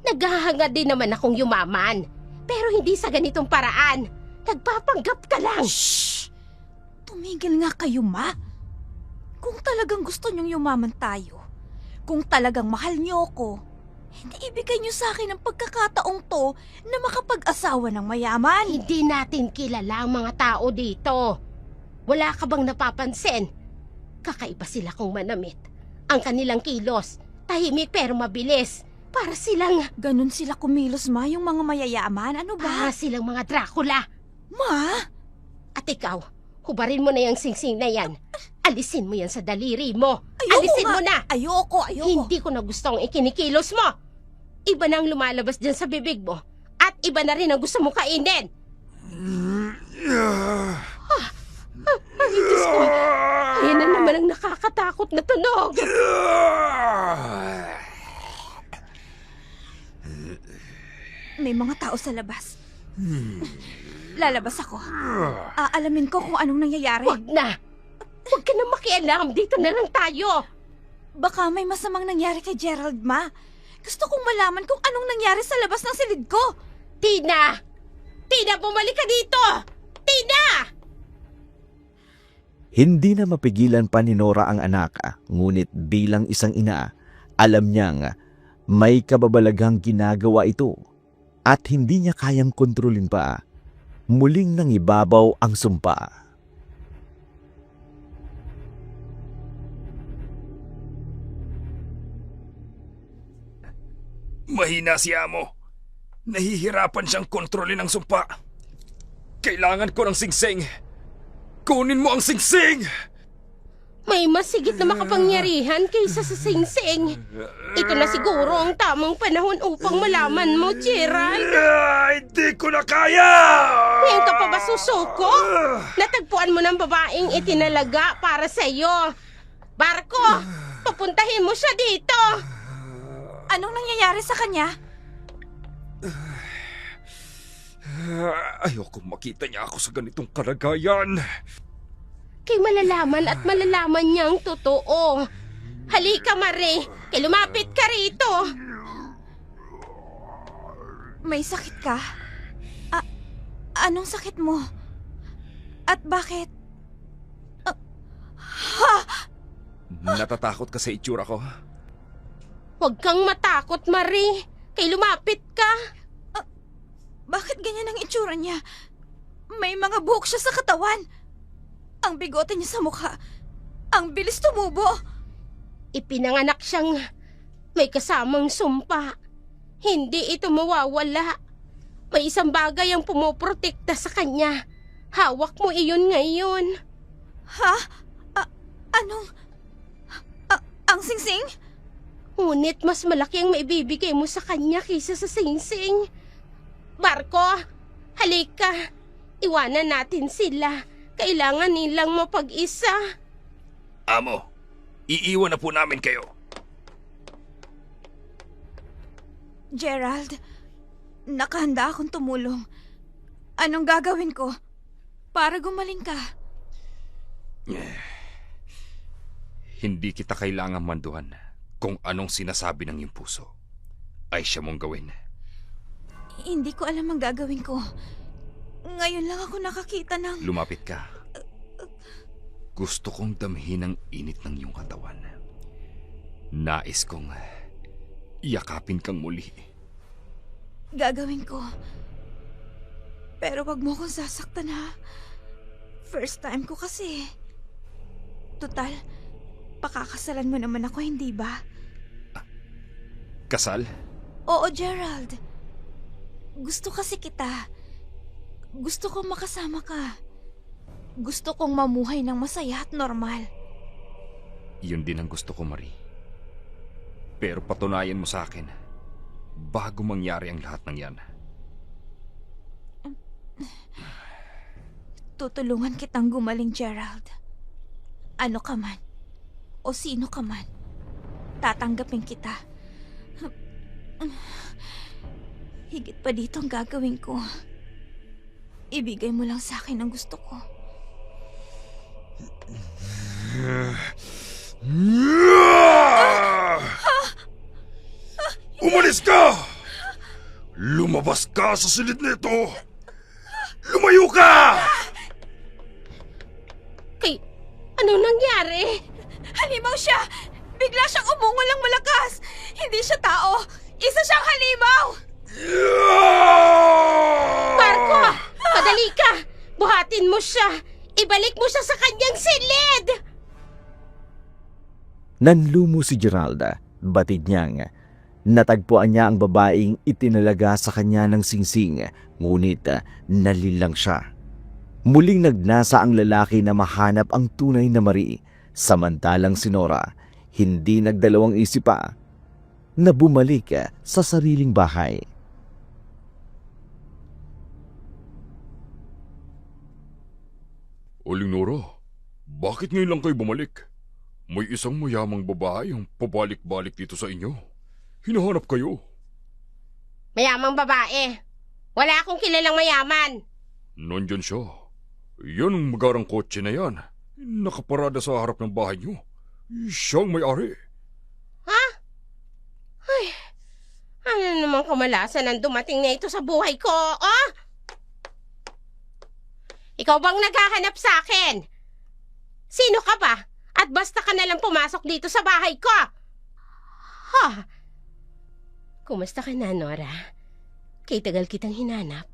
Naghahangad din naman akong yumaman. Pero hindi sa ganitong paraan. Nagpapanggap ka lang. Shh! Tumigil nga kayo, ma. Kung talagang gusto niyong yumaman tayo, kung talagang mahal niyo ako, hindi ibigay niyo sa akin ang pagkakataong to na makapag-asawa ng mayaman. Hindi natin kilala ang mga tao dito. Wala ka bang napapansin? Kakaiba sila kung manamit. Ang kanilang kilos, tahimik pero mabilis. Para silang... Ganon sila kumilos, ma, yung mga mayayaman. Ano ba? silang mga Dracula. Ma? At ikaw, hubarin mo na yung singsing na yan. Alisin mo yan sa daliri mo. Ayoko Alisin nga. mo na. Ayoko. Hindi ko na gusto ang ikinikilos mo. Iba na ang lumalabas dyan sa bibig mo. At iba na rin ang gusto mo kainin. Ay, Diyos ko. Ayan na naman ang nakakatakot na tunog. May mga tao sa labas. Lalabas ako. Aalamin ko kung anong nangyayari. Huwag na. Huwag ka na makialam. Dito na lang tayo. Baka may masamang nangyari kay Gerald, ma. Gusto kong malaman kung anong nangyari sa labas ng silid ko. Tina! Tina, bumalik ka dito! Tina! Hindi na mapigilan pa ni Nora ang anak, ngunit bilang isang ina, alam niyang may kababalaghang ginagawa ito at hindi niya kayang kontrolin pa. Muling nangibabaw ang sumpa. Mahina si Amo. Nahihirapan siyang kontrolin ang sumpa. Kailangan ko ng singsing. Kunin mo ang singsing! May masigit na makapangyarihan kaysa sa singsing. Ito na siguro ang tamang panahon upang malaman mo, Gerald. Hindi ko na kaya! Ngayon ka pa ba susuko? Natagpuan mo ng babaeng itinalaga para sa iyo. Barko, papuntahin mo siya dito. Anong nangyayari sa kanya? Ayoko makita niya ako sa ganitong kalagayan. Kay malalaman at malalaman niya ang totoo. Halika, Mare. Kay lumapit ka rito. May sakit ka? Anong sakit mo? At bakit? Natatakot ka sa itsura ko? Huwag kang matakot, Marie. Kay lumapit ka. Bakit ganyan ang itsura niya? May mga buhok siya sa katawan. Ang bigote niya sa mukha. Ang bilis tumubo. Ipinanganak siyang may kasamang sumpa. Hindi ito mawawala. May isang bagay ang pumoprotekta sa kanya. Hawak mo iyon ngayon. Ha? Anong... ang singsing? Ngunit mas malaki ang maibibigay mo sa kanya kaysa sa singsing. Barko, halika. Iwanan natin sila. Kailangan nilang mapag-isa. Amo, iiwan na po namin kayo. Gerald, nakahanda akong tumulong. Anong gagawin ko para gumaling ka? Hindi kita kailangan manduhan kung anong sinasabi ng iyong puso. Ay siya mong gawin. Hindi ko alam ang gagawin ko. Ngayon lang ako nakakita ng... Lumapit ka. Gusto kong damhin ang init ng iyong katawan. Nais kong yakapin kang muli. Gagawin ko. Pero wag mo akong sasaktan, ha? First time ko kasi. Total, pakakasalan mo naman ako, hindi ba? Kasal? Oo, Gerald. Gusto kasi kita. Gusto kong makasama ka. Gusto kong mamuhay ng masaya at normal. Yun din ang gusto ko, Marie. Pero patunayan mo sa akin bago mangyari ang lahat ng yan. Tutulungan kitang gumaling, Gerald. Ano ka man, o sino ka man, tatanggapin kita. Higit pa dito ang gagawin ko. Ibigay mo lang sa akin ang gusto ko. Umalis ka! Lumabas ka sa silid nito! Lumayo ka! Kay, ano nangyari? Halimaw siya! Bigla siyang umungol ng malakas! Hindi siya tao! Isa siyang halimaw! Barko, padali ka! Buhatin mo siya! Ibalik mo siya sa kanyang silid! Nanlumo si Geralda, batid niyang. Natagpuan niya ang babaeng itinalaga sa kanya ng singsing, ngunit nalilang siya. Muling nagnasa ang lalaki na mahanap ang tunay na Marie, samantalang si Nora hindi nagdalawang isip pa na bumalik sa sariling bahay. Aling Nora, bakit ngayon lang kayo bumalik? May isang mayamang babae ang pabalik-balik dito sa inyo. Hinahanap kayo. Mayamang babae. Wala akong kilalang mayaman. Nandyan siya. Yan ang magarang kotse na yan. Nakaparada sa harap ng bahay niyo. Siyang may-ari. Ano namang kamalasan ang dumating na ito sa buhay ko, oh? Ikaw bang naghahanap sa akin? Sino ka ba? At basta ka nalang pumasok dito sa bahay ko. Ha? Kumusta ka na, Nora? Kay tagal kitang hinanap.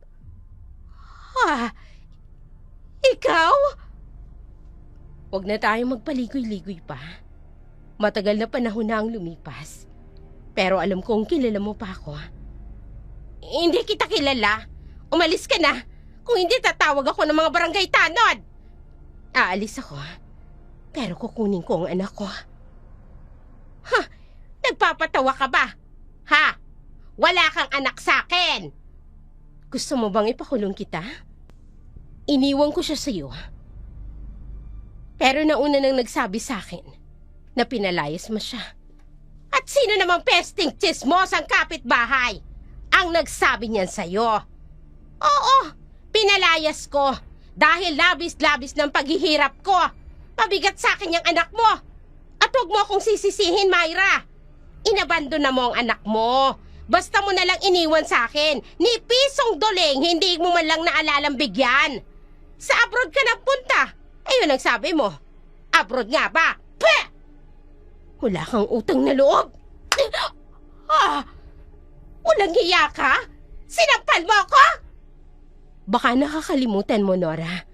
Ha? Ikaw? Huwag na tayong magpaligoy-ligoy pa. Matagal na panahon na ang lumipas. Pero alam kong kilala mo pa ako. Hindi kita kilala. Umalis ka na. Kung hindi, tatawag ako ng mga barangay tanod. Aalis ako. Pero kukunin ko ang anak ko. Ha? Nagpapatawa ka ba? Ha? Wala kang anak sa akin. Gusto mo bang ipakulong kita? Iniwan ko siya sa'yo. Pero nauna nang nagsabi sa akin na pinalayas mo siya. At sino namang pesting chismosang kapitbahay ang nagsabi niyan sa'yo? Oo, pinalayas ko dahil labis-labis ng paghihirap ko. Pabigat sa akin yung anak mo. At huwag mo akong sisisihin, Myra. Inabandona mo ang anak mo. Basta mo na lang iniwan sa akin. Ni pisong doling, hindi mo man lang naalalang bigyan. Sa abroad ka nagpunta. Ayun ang sabi mo. Abroad nga ba? Peh! Wala kang utang na loob. Ah! Walang hiya ka? Sinampal mo ako? Baka nakakalimutan mo, Nora.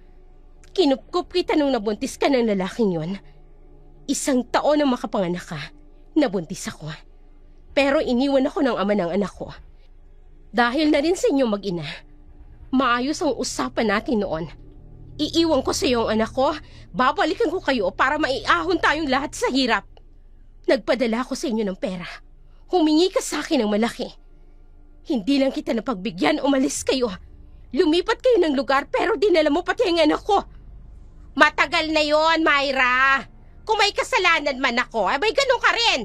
Kinupkup kita nung nabuntis ka ng lalaking yon. 1 taon na makapanganak ka, nabuntis ako. Pero iniwan ako ng ama ng anak ko. Dahil na rin sa inyo mag-ina, maayos ang usapan natin noon. Iiwan ko sa iyo ang anak ko, babalikan ko kayo para maiahon tayong lahat sa hirap. Nagpadala ako sa inyo ng pera. Humingi ka sa akin ng malaki. Hindi lang kita napagbigyan, umalis kayo. Lumipat kayo ng lugar pero dinala mo pati ang anak ko. Matagal na yon, Myra. Kung may kasalanan man ako, abay ganun ka rin.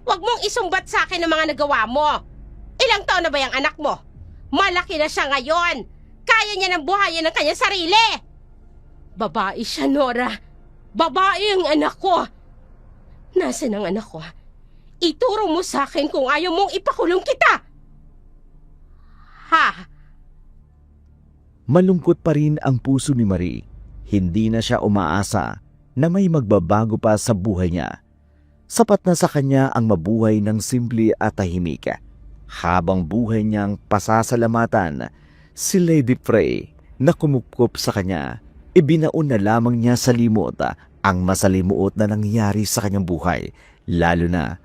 Huwag mong isumbat sa akin ang mga nagawa mo. Ilang taon na ba yung anak mo? Malaki na siya ngayon. Kaya niya ng buhayin ng kanyang sarili. Babae siya, Nora. Babae ang anak ko. Nasaan ang anak ko? Ituro mo sa akin kung ayaw mong ipakulong kita. Ha? Malungkot pa rin ang puso ni Marie. Hindi na siya umaasa na may magbabago pa sa buhay niya. Sapat na sa kanya ang mabuhay ng simple at tahimik. Habang buhay niyang pasasalamatan si Lady Frey na kumupkup sa kanya, ibinaon na lamang niya sa limot ang masalimuot na nangyari sa kanyang buhay, lalo na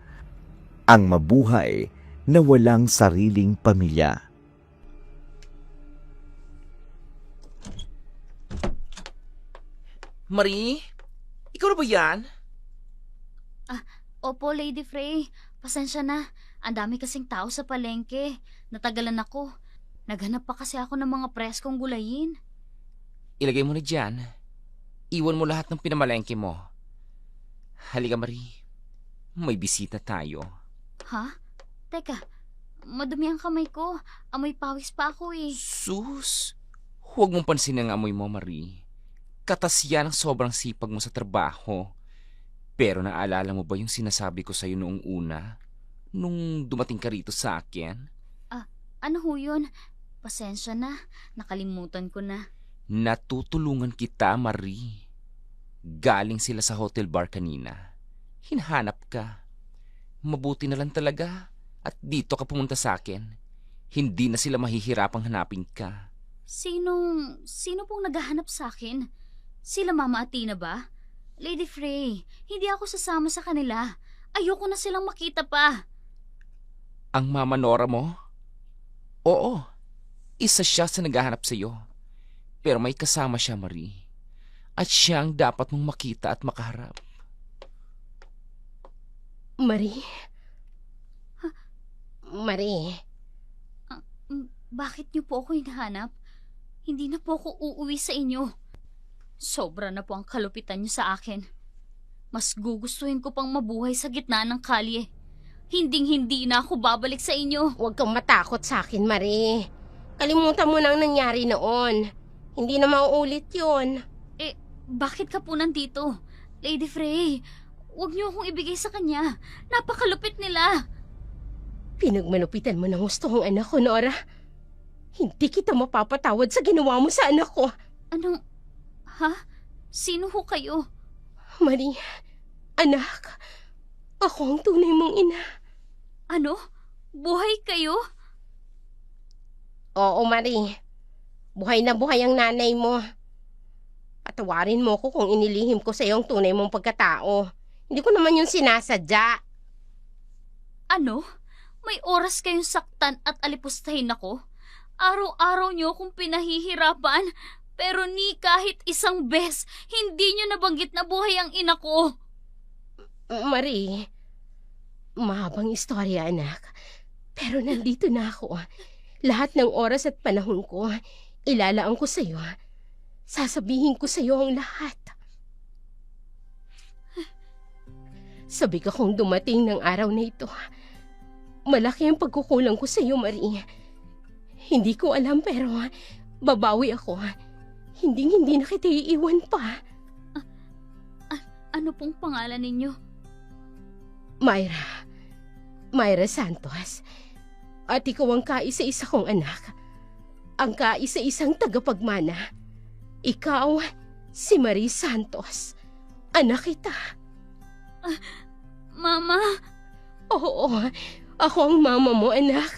ang mabuhay na walang sariling pamilya. Marie? Ikaw na ba yan? Opo, Lady Frey. Pasensya na. Ang dami kasing tao sa palengke. Natagalan ako. Naghanap pa kasi ako ng mga preskong gulayin. Ilagay mo na dyan. Iwan mo lahat ng pinamalengke mo. Halika, Marie. May bisita tayo. Ha? Teka, madumi ang kamay ko. Amoy pawis pa ako eh. Sus! Huwag mong pansinin ang amoy mo, Marie. Katas yan ang sobrang sipag mo sa trabaho. Pero naalala mo ba yung sinasabi ko sa'yo noong una? Nung dumating ka rito sa akin? Ano ho yun? Pasensya na. Nakalimutan ko na. Natutulungan kita, Marie. Galing sila sa hotel bar kanina. Hinahanap ka. Mabuti na lang talaga. At dito ka pumunta sa akin. Hindi na sila mahihirapang hanapin ka. Sino pong naghahanap sa akin? Sila Mama at Tina ba? Lady Frey, hindi ako sasama sa kanila. Ayoko na silang makita pa. Ang Mama Nora mo? Oo. Isa siya sa naghahanap sa iyo. Pero may kasama siya, Marie. At siyang dapat mong makita at makaharap. Marie? Marie? Bakit niyo po ako hinahanap? Hindi na po ako uuwi sa inyo. Sobra na po ang kalupitan niyo sa akin. Mas gugustuhin ko pang mabuhay sa gitna ng kalye. Hinding-hindi na ako babalik sa inyo. Huwag kang matakot sa akin, Marie. Kalimutan mo na ang nangyari noon. Hindi na mauulit yun. Bakit ka po nandito? Lady Frey, huwag niyo akong ibigay sa kanya. Napakalupit nila. Pinagmalupitan mo ng gusto kong anak ko, Nora. Hindi kita mapapatawad sa ginawa mo sa anak ko. Anong... Ha? Sino ho kayo? Marie, anak, ako ang tunay mong ina. Ano? Buhay kayo? Oo, Marie. Buhay na buhay ang nanay mo. Patawarin mo ko kung inilihim ko sa iyo ang tunay mong pagkatao. Hindi ko naman yung sinasadya. Ano? May oras kayong saktan at alipustahin ako? Araw-araw niyo akong pinahihirapan, pero ni kahit isang bes, hindi niyo nabanggit na buhay ang ina ko. Marie, mahabang istorya, anak. Pero nandito na ako. Lahat ng oras at panahon ko, ilalaan ko sa iyo. Sasabihin ko sa iyo ang lahat. Sabi ka kung dumating ng araw na ito. Malaki ang pagkukulang ko sa iyo, Marie. Hindi ko alam pero babawi ako. Hindi na kita iiwan pa. Ano pong pangalan ninyo? Myra. Myra Santos. At ikaw ang kaisa-isa kong anak. Ang kaisa-isang tagapagmana. Ikaw, si Marie Santos. Anak kita. Mama, Oo, ako ang mama mo, anak.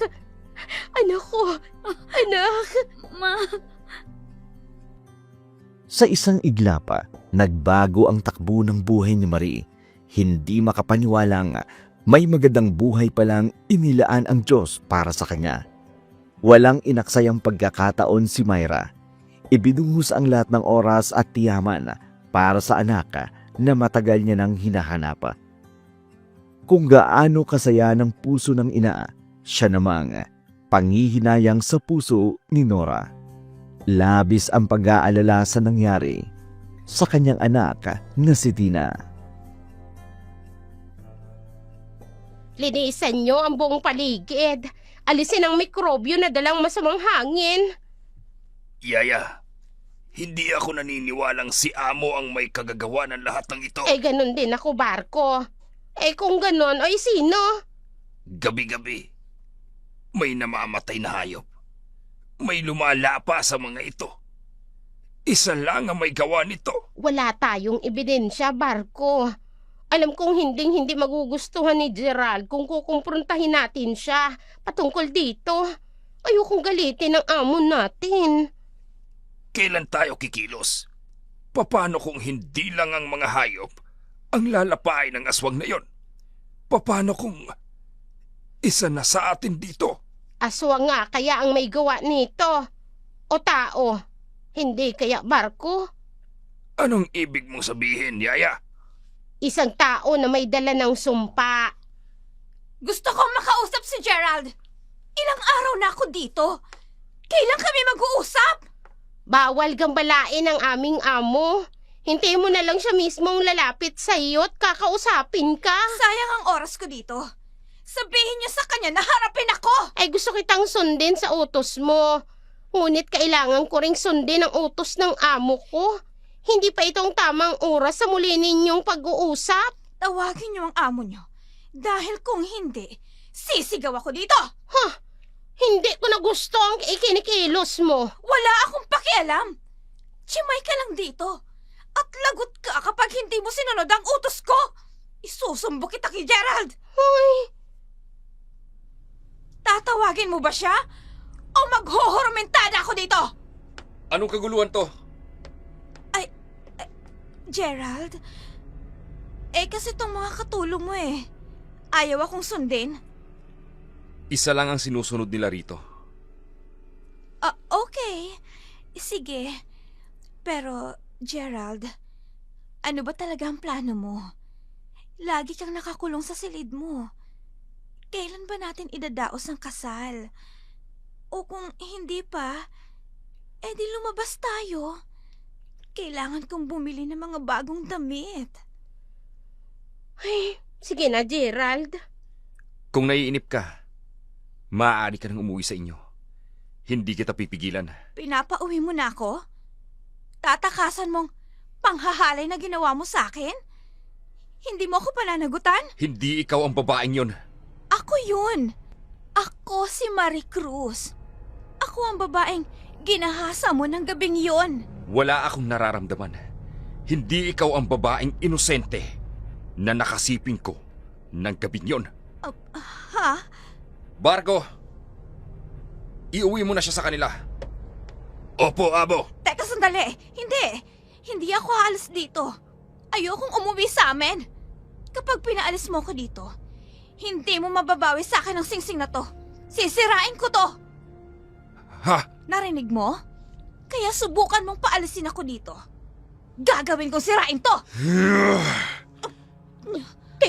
Anak ko, anak. ma... Sa isang igla pa, nagbago ang takbo ng buhay ni Marie. Hindi makapaniwalang may magandang buhay palang inilaan ang Diyos para sa kanya. Walang inaksayang pagkakataon si Myra. Ibinuhos ang lahat ng oras at tiyaman para sa anak na matagal niya nang hinahanap. Kung gaano kasaya ng puso ng ina, siya namang panghihinayang sa puso ni Nora. Labis ang pag-aalala sa nangyari sa kanyang anak na si Tina. Linisan niyo ang buong paligid. Alisin ang mikrobyo na dalang masamang hangin. Yaya, hindi ako naniniwalang si Amo ang may kagagawa ng lahat ng ito. Ganun din ako, Barko. Kung ganun, ay sino? Gabi-gabi, may namamatay na hayop. May lumala pa sa mga ito. Isa lang ang may gawa nito. Wala tayong ebidensya, Barko. Alam kong hindi magugustuhan ni Gerald kung kukumprontahin natin siya patungkol dito. Ayokong galitin ang amo natin. Kailan tayo kikilos? Paano kung hindi lang ang mga hayop ang lalapain ng aswang na yon? Paano kung isa na sa atin dito? Aswang nga kaya ang may gawa nito. O tao, hindi kaya Barko? Anong ibig mong sabihin, Yaya? Isang tao na may dala ng sumpa. Gusto kong makausap si Gerald. Ilang araw na ako dito. Kailan kami mag-uusap? Bawal gambalain ang aming amo. Hintayin mo na lang siya mismong lalapit sa iyo at kakausapin ka. Sayang ang oras ko dito. Sabihin niyo sa kanya na harapin ako. Gusto kitang sundin sa utos mo. Ngunit kailangan ko ring sundin ang utos ng amo ko. Hindi pa itong tamang oras sa muli ninyong pag-uusap. Tawagin niyo ang amo niyo. Dahil kung hindi, sisigaw ako dito. Hindi ko na gusto ang ikinikilos mo. Wala akong pakialam. Chimay ka lang dito. At lagot ka kapag hindi mo sinunod ang utos ko. Isusumbo kita kay Gerald. Hoy, Tatawagin mo ba siya? O maghuhurmentada ako dito? Anong kaguluhan to? Gerald? Kasi tong mga katulong mo ayaw akong sundin. Isa lang ang sinusunod nila rito. Okay. Sige. Pero, Gerald, ano ba talaga ang plano mo? Lagi kang nakakulong sa silid mo. Kailan ba natin idadaos ang kasal? O kung hindi pa, di lumabas tayo. Kailangan kong bumili ng mga bagong damit. sige na Gerald. Kung naiinip ka, maaari ka nang umuwi sa inyo. Hindi kita pipigilan. Pinapauwi mo na ako? Tatakasan mong panghahalay na ginawa mo sa akin? Hindi mo ako pananagutan? Hindi ikaw ang babaeng yon. Ako yun. Ako si Marie Cruz. Ako ang babaeng ginahasa mo ng gabing yon. Wala akong nararamdaman. Hindi ikaw ang babaeng inosente na nakasiping ko ng gabing yon. Ha? Barko, iuwi mo na siya sa kanila. Opo, Abo. Teka, sandali. Hindi ako aalis dito. Ayokong umuwi sa amin. Kapag pinaalis mo ko dito, hindi mo mababawi sa akin ang singsing na to. Sisirain ko to. Ha? Narinig mo? Kaya subukan mong paalisin ako dito. Gagawin kong sirain to.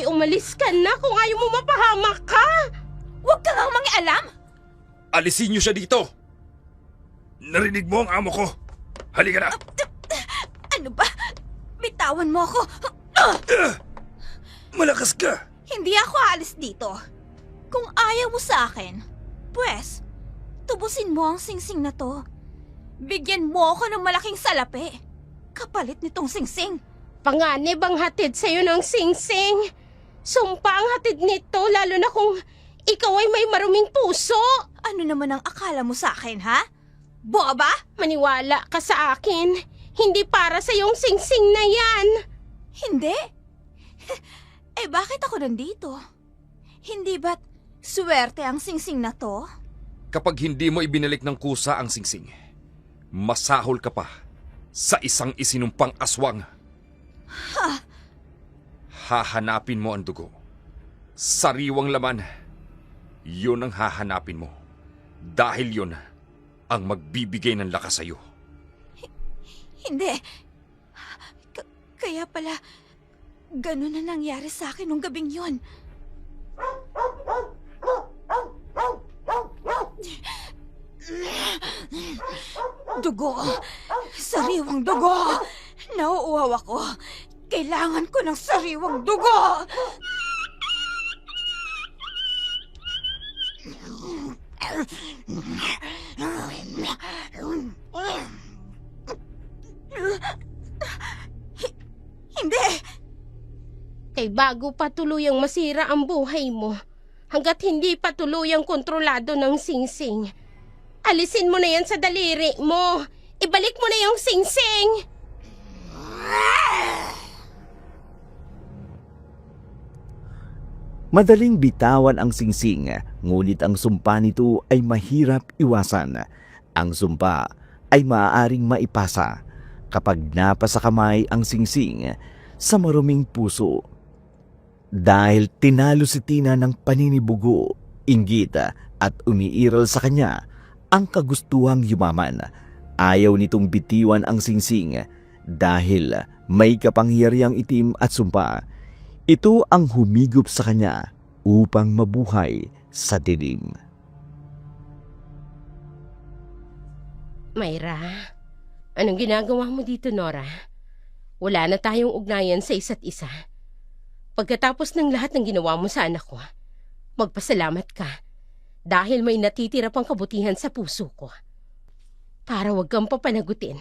Umalis ka na kung ayaw mo mapahamak ka. Huwag kang ang mangialam. Alisin niyo siya dito. Narinig mo ang amo ko. Halika na. Ano ba? Bitawan mo ako. Malakas ka. Hindi ako aalis dito. Kung ayaw mo sa akin, pues, tubusin mo ang singsing na to. Bigyan mo ako ng malaking salapi. Kapalit nitong singsing. Panganib ang hatid sa'yo ng singsing. Sumpa ang hatid nito lalo na kung Ikaw ay may maruming puso. Ano naman ang akala mo sa akin, ha? Boba? Maniwala ka sa akin. Hindi para sa yung singsing na yan. Hindi. Eh bakit ako nandito? Hindi ba't swerte ang singsing na to? Kapag hindi mo ibinalik ng kusa ang singsing, masahol ka pa sa isang isinumpang aswang. Hahanapin mo ang dugo. Sariwang laman. Yun ang hahanapin mo. Dahil yun ang magbibigay ng lakas sa'yo. Hindi. Kaya pala, ganun na nangyari sa akin nung gabing yon. Dugo! Sariwang dugo! Nauuhaw ako. Kailangan ko ng sariwang dugo! Hindi! Kay bago pa tuluyang masira ang buhay mo, hanggat hindi pa tuluyang kontrolado ng singsing. Alisin mo na yan sa daliri mo. Ibalik mo na yung singsing. Madaling bitawan ang singsing, ngunit ang sumpa nito ay mahirap iwasan. Ang sumpa ay maaaring maipasa kapag napasa kamay ang singsing sa maruming puso. Dahil tinalo si Tina ng paninibugo, inggit at umiiral sa kanya ang kagustuhang yumaman. Ayaw nitong bitiwan ang singsing dahil may kapangyarihang itim at sumpa. Ito ang humigop sa kanya upang mabuhay sa dilim. Myra, anong ginagawa mo dito, Nora? Wala na tayong ugnayan sa isa't isa. Pagkatapos ng lahat ng ginawa mo sa anak ko, magpasalamat ka dahil may natitira pang kabutihan sa puso ko. Para wag kang papanagutin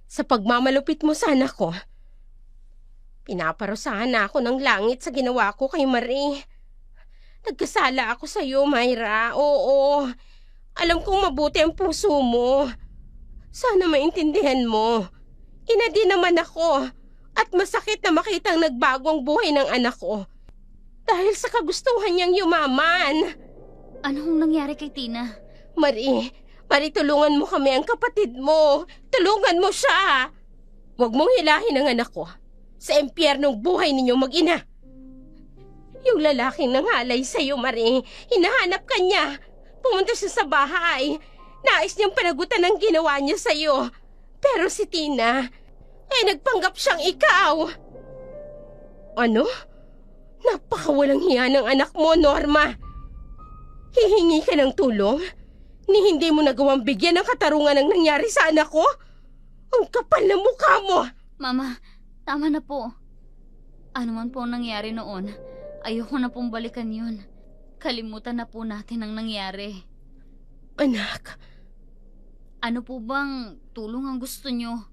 sa pagmamalupit mo sa anak ko. Pinaparusahan na ako ng langit sa ginawa ko kay Marie. Nagkasala ako sa iyo, Myra. Oo, alam kong mabuti ang puso mo. Sana maintindihan mo. Ina din naman ako at masakit na makitang nagbago ang buhay ng anak ko dahil sa kagustuhan niyang yumaman. Anong nangyari kay Tina? Marie, tulungan mo kami ang kapatid mo. Tulungan mo siya. Huwag mong hilahin ang anak ko sa empyernong buhay ninyong mag-ina. Yung lalaking nanghalay sa'yo, Marie, hinahanap ka niya. Pumunta siya sa bahay. Nais niyang panagutan ang ginawa niya sa'yo. Pero si Tina, nagpanggap siyang ikaw. Ano? Napakawalang hiya ng anak mo, Norma. Hihingi ka ng tulong? Ni hindi mo nagawang bigyan ng katarungan ang nangyari sa anak ko? Ang kapal na mukha mo! Mama, tama na po. Ano man po ang nangyari noon, ayoko na pong balikan yun. Kalimutan na po natin ang nangyari. Anak, Ano po bang tulong ang gusto nyo?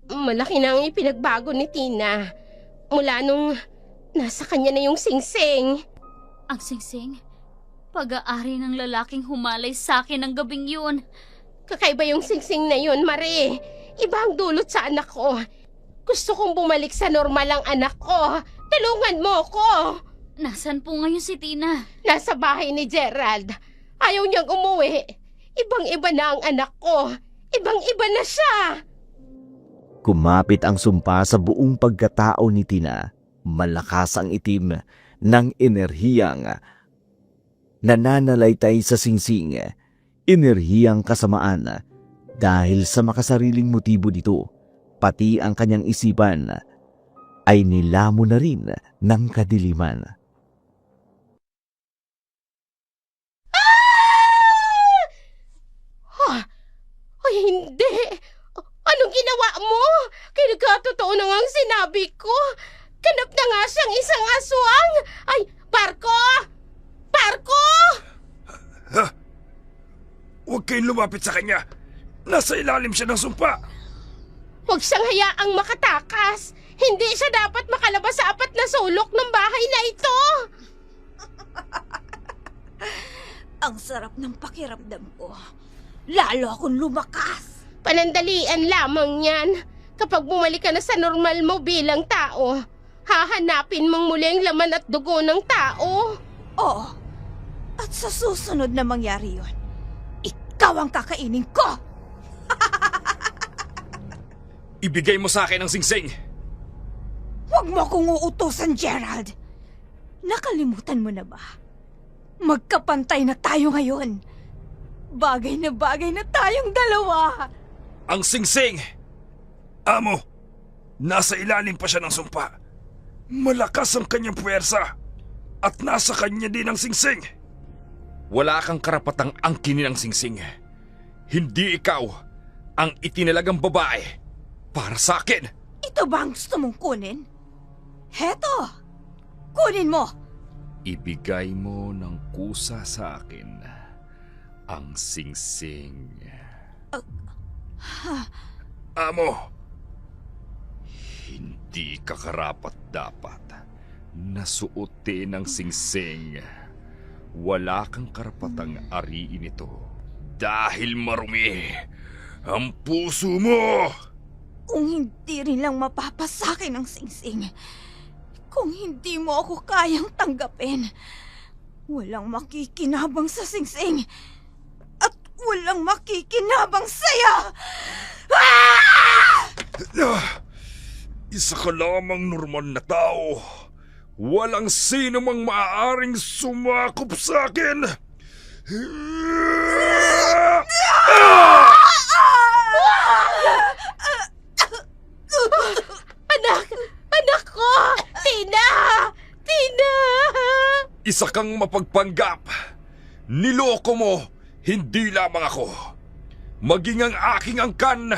malaki na ang ipinagbago ni Tina. Mula nung nasa kanya na yung singsing. Ang singsing? Pag-aari ng lalaking humalay sa akin ng gabing yun. Kakaiba yung singsing na yun, Marie. Iba ang dulot sa anak ko. Gusto kong bumalik sa normal ang anak ko. Tulungan mo ko. Nasaan po ngayon si Tina? Nasa bahay ni Gerald. Ayaw niyang umuwi. Ibang-iba na ang anak ko. Ibang-iba na siya. Kumapit ang sumpa sa buong pagkatao ni Tina. Malakas ang itim ng enerhiyang nananalaytay sa singsing. Enerhiyang kasamaan dahil sa makasariling motibo nito. Pati ang kanyang isipan ay nilamo na rin ng kadiliman. Ay, hindi. Anong ginawa mo? Kinagkatotoo na nga ang sinabi ko. Ganap na nga siyang isang aswang. Ay, Barko! Barko! Huwag kayong lumapit sa kanya. Nasa ilalim siya ng sumpa. Huwag siyang hayaang makatakas. Hindi siya dapat makalabas sa 4 na sulok ng bahay na ito. Ang sarap ng pakiramdam ko. Lalo akong lumakas. Panandalian lamang yan. Kapag bumalik ka na sa normal mo bilang tao, hahanapin mong muli ang laman at dugo ng tao. Oo. At sa susunod na mangyari yun, ikaw ang kakainin ko! Ibigay mo sa akin ang singsing! Huwag mo akong uutusan, Gerald! Nakalimutan mo na ba? Magkapantay na tayo ngayon. Bagay na tayong dalawa. Ang singsing! Amo, nasa ilalim pa siya ng sumpa. Malakas ang kanyang puwersa. At nasa kanya din ang singsing. Wala kang karapatang angkinin ang singsing. Hindi ikaw ang itinalagang babae para sa akin. Ito ba ang gusto mong kunin? Heto! Kunin mo! Ibigay mo ng kusa sa akin ang singsing. Amo, hindi ka karapat-dapat na suotin ang singsing. Wala kang karapatang ariin ito dahil marumi ang puso mo. Kung hindi rin lang mapapasakin ang singsing, kung hindi mo ako kayang tanggapin, walang makikinabang sa singsing at walang makikinabang sa'yo! Isa ka lamang normal na tao. Walang sino mang maaaring sumakop sa akin. Anak ko! Tina! Tina! Isa kang mapagpanggap. Niloko mo, hindi lamang ako. Maging ang aking angkan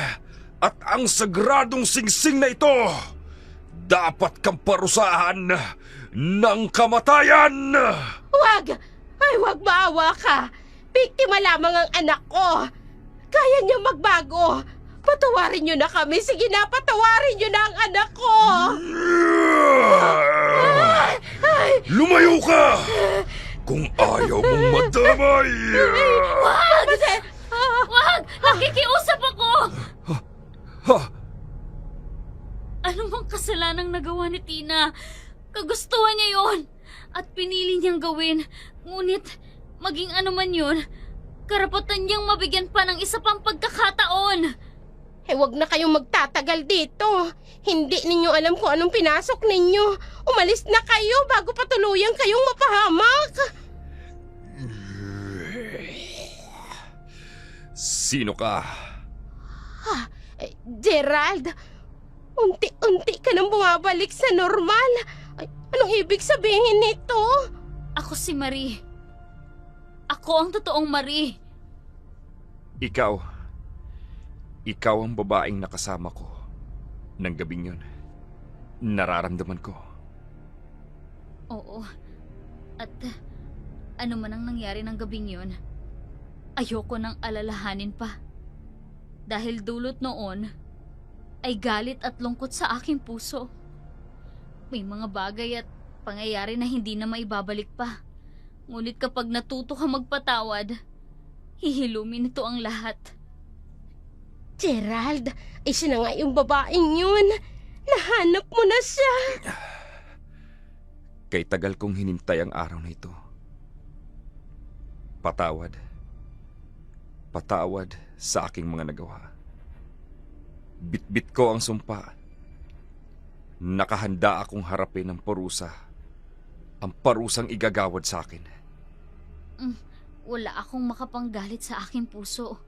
at ang sagradong singsing na ito. Dapat kang parusahan ng kamatayan. Wag! Ay, wag maawa ka! Biktima lamang ang anak ko! Kaya niya magbago! Patawarin niyo na kami! Sige na, patawarin niyo na ang anak ko! Lumayo ka! Kung ayaw mong madamay! Wag! Nakikiusap ako! Ha? Ano bang kasalanang nagawa ni Tina? Kagustuhan niya yon at pinili niyang gawin. Ngunit, maging ano man yun, karapatan niyang mabigyan pa ng isa pang pagkakataon. Eh, wag na kayong magtatagal dito. Hindi ninyo alam kung anong pinasok ninyo. Umalis na kayo bago pa tuluyang kayong mapahamak. Sino ka? Gerald, unti-unti ka nang bumabalik sa normal. Ay, anong ibig sabihin nito? Ako si Marie. Ako ang totoong Marie. Ikaw ang babaeng nakasama ko ng gabing yun. Nararamdaman ko. Oo. At ano man ang nangyari ng gabing yun, ayoko nang alalahanin pa. Dahil dulot noon ay galit at lungkot sa aking puso. May mga bagay at pangyayari na hindi na maibabalik pa. Ngunit kapag natuto ka magpatawad, hihilumin ito ang lahat. Gerald, ay siya na nga yung babaeng yun. Nahanap mo na siya. Kay tagal kong hinintay ang araw na ito. Patawad. Patawad sa aking mga nagawa. Bitbit ko ang sumpa. Nakahanda akong harapin ang parusa. Ang parusang igagawad sa akin. Wala akong makapanggalit sa aking puso.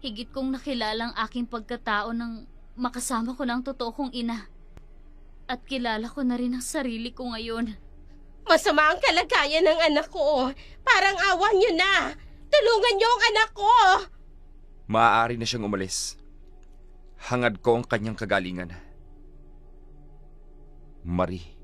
Higit kong nakilala ang aking pagkatao ng makasama ko ng totoo kong ina. At kilala ko na rin ang sarili ko ngayon. Masama ang kalagayan ng anak ko. Parang awa niyo na. Tulungan niyo ang anak ko. Maaari na siyang umalis. Hangad ko ang kanyang kagalingan. Marie,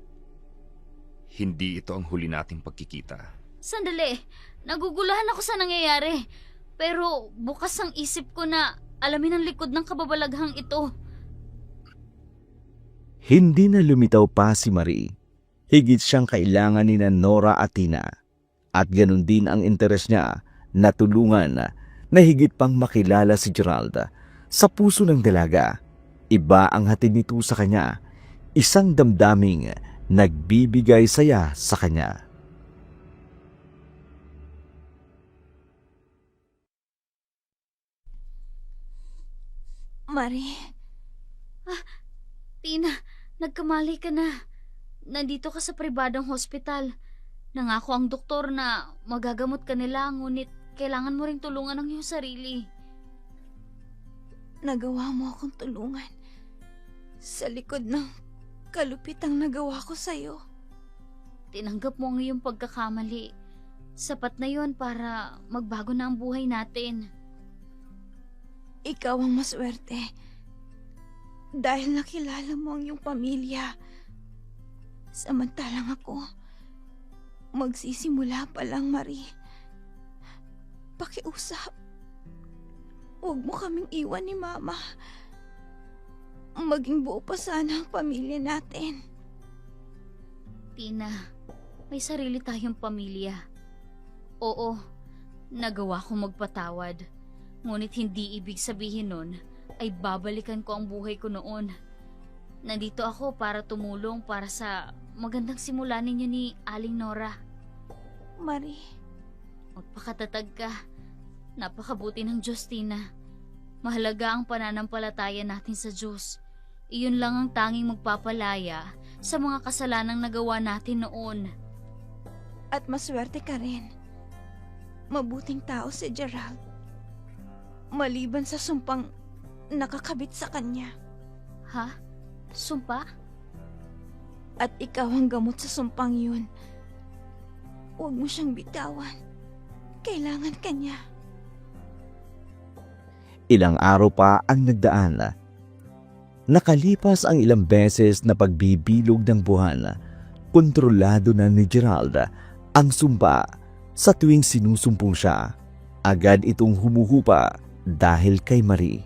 hindi ito ang huli nating pagkikita. Sandali, nagugulahan ako sa nangyayari. Pero bukas ang isip ko na alamin ang likod ng kababalaghang ito. Hindi na lumitaw pa si Marie. Higit siyang kailangan ni Nora at Tina. At ganun din ang interes niya na tulungan na higit pang makilala si Gerald. Sa puso ng dalaga, iba ang hatid nito sa kanya, isang damdaming nagbibigay saya sa kanya. Marie, Tina, nagkamali ka na. Nandito ka sa pribadong hospital. Nangako ang doktor na magagamot ka nila, ngunit kailangan mo ring tulungan ang iyong sarili. nagawa mo akong tulungan. Sa likod ng kalupitang nagawa ko sa'yo. Tinanggap mo ang iyong pagkakamali. Sapat na yon para magbago na ang buhay natin. Ikaw ang maswerte. Dahil nakilala mo ang iyong pamilya. Samantalang ako, magsisimula pa lang, Marie. Pakiusap. Huwag mo kaming iwan ni Mama. Maging buo pa sana ang pamilya natin. Tina, may sarili tayong pamilya. Oo, nagawa ko magpatawad. Ngunit hindi ibig sabihin nun ay babalikan ko ang buhay ko noon. Nandito ako para tumulong para sa magandang simula ninyo ni Aling Nora. Marie, Magpakatatag ka. Napakabuti ng Diyos, Tina. Mahalaga ang pananampalataya natin sa Diyos. Iyon lang ang tanging magpapalaya sa mga kasalanang nagawa natin noon. at maswerte ka rin. Mabuting tao si Gerald. Maliban sa sumpang nakakabit sa kanya. Ha? Sumpa? At ikaw ang gamot sa sumpang yun. Huwag mo siyang bitawan. Kailangan ka niya. Ilang araw pa ang nagdaan. Nakalipas ang ilang beses na pagbibilog ng buwan, kontrolado na ni Gerald ang sumpa. Sa tuwing sinusumpong siya, agad itong humuhupa dahil kay Marie.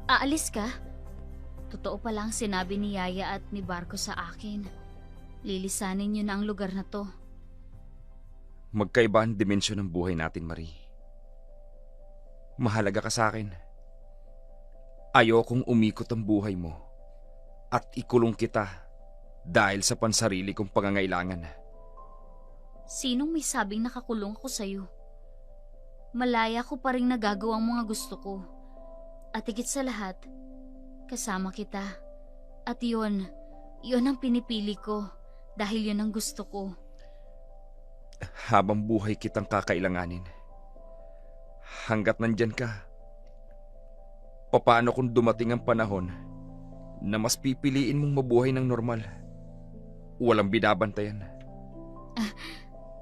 Aalis ka? Totoo pala ang sinabi ni Yaya at ni Barko sa akin. Lilisanin niyo na ang lugar na to. Magkaiba ang dimensyon ng buhay natin, Marie. Mahalaga ka sa akin. Ayokong umikot ang buhay mo at ikulong kita dahil sa pansarili kong pangangailangan. Sinong may sabing nakakulong ako sa'yo? Malaya ko pa rin nagagawa ang mga gusto ko. At higit sa lahat, kasama kita. At yun ang pinipili ko dahil yun ang gusto ko. Habang buhay kitang kakailanganin. Hanggat nandyan ka, paano kung dumating ang panahon na mas pipiliin mong mabuhay ng normal? Walang binabantayan.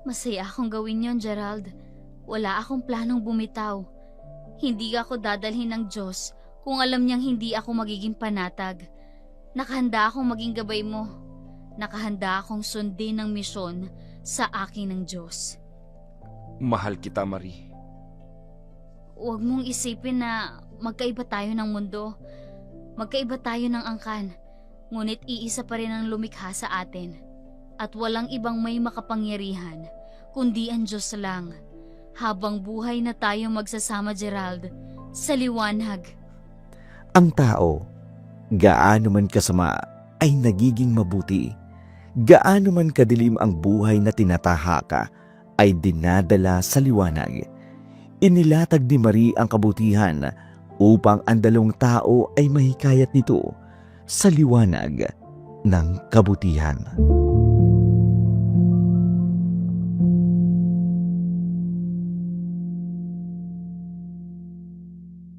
Masaya akong gawin yon, Gerald. Wala akong planong bumitaw. Hindi ako dadalhin ng Diyos kung alam niyang hindi ako magiging panatag. Nakahanda akong maging gabay mo. Nakahanda akong sundin ang misyon sa akin ng Diyos. Mahal kita, Marie. Huwag mong isipin na magkaiba tayo ng mundo. Magkaiba tayo ng angkan. Ngunit iisa pa rin ang lumikha sa atin. At walang ibang may makapangyarihan, kundi ang Diyos lang. Habang buhay na tayo magsasama, Gerald, sa liwanag. Ang tao, gaano man kasama, ay nagiging mabuti. Gaano man kadilim ang buhay na tinatahaka, ay dinadala sa liwanag. Inilatag ni Marie ang kabutihan upang ang dalawang tao ay mahikayat nito sa liwanag ng kabutihan.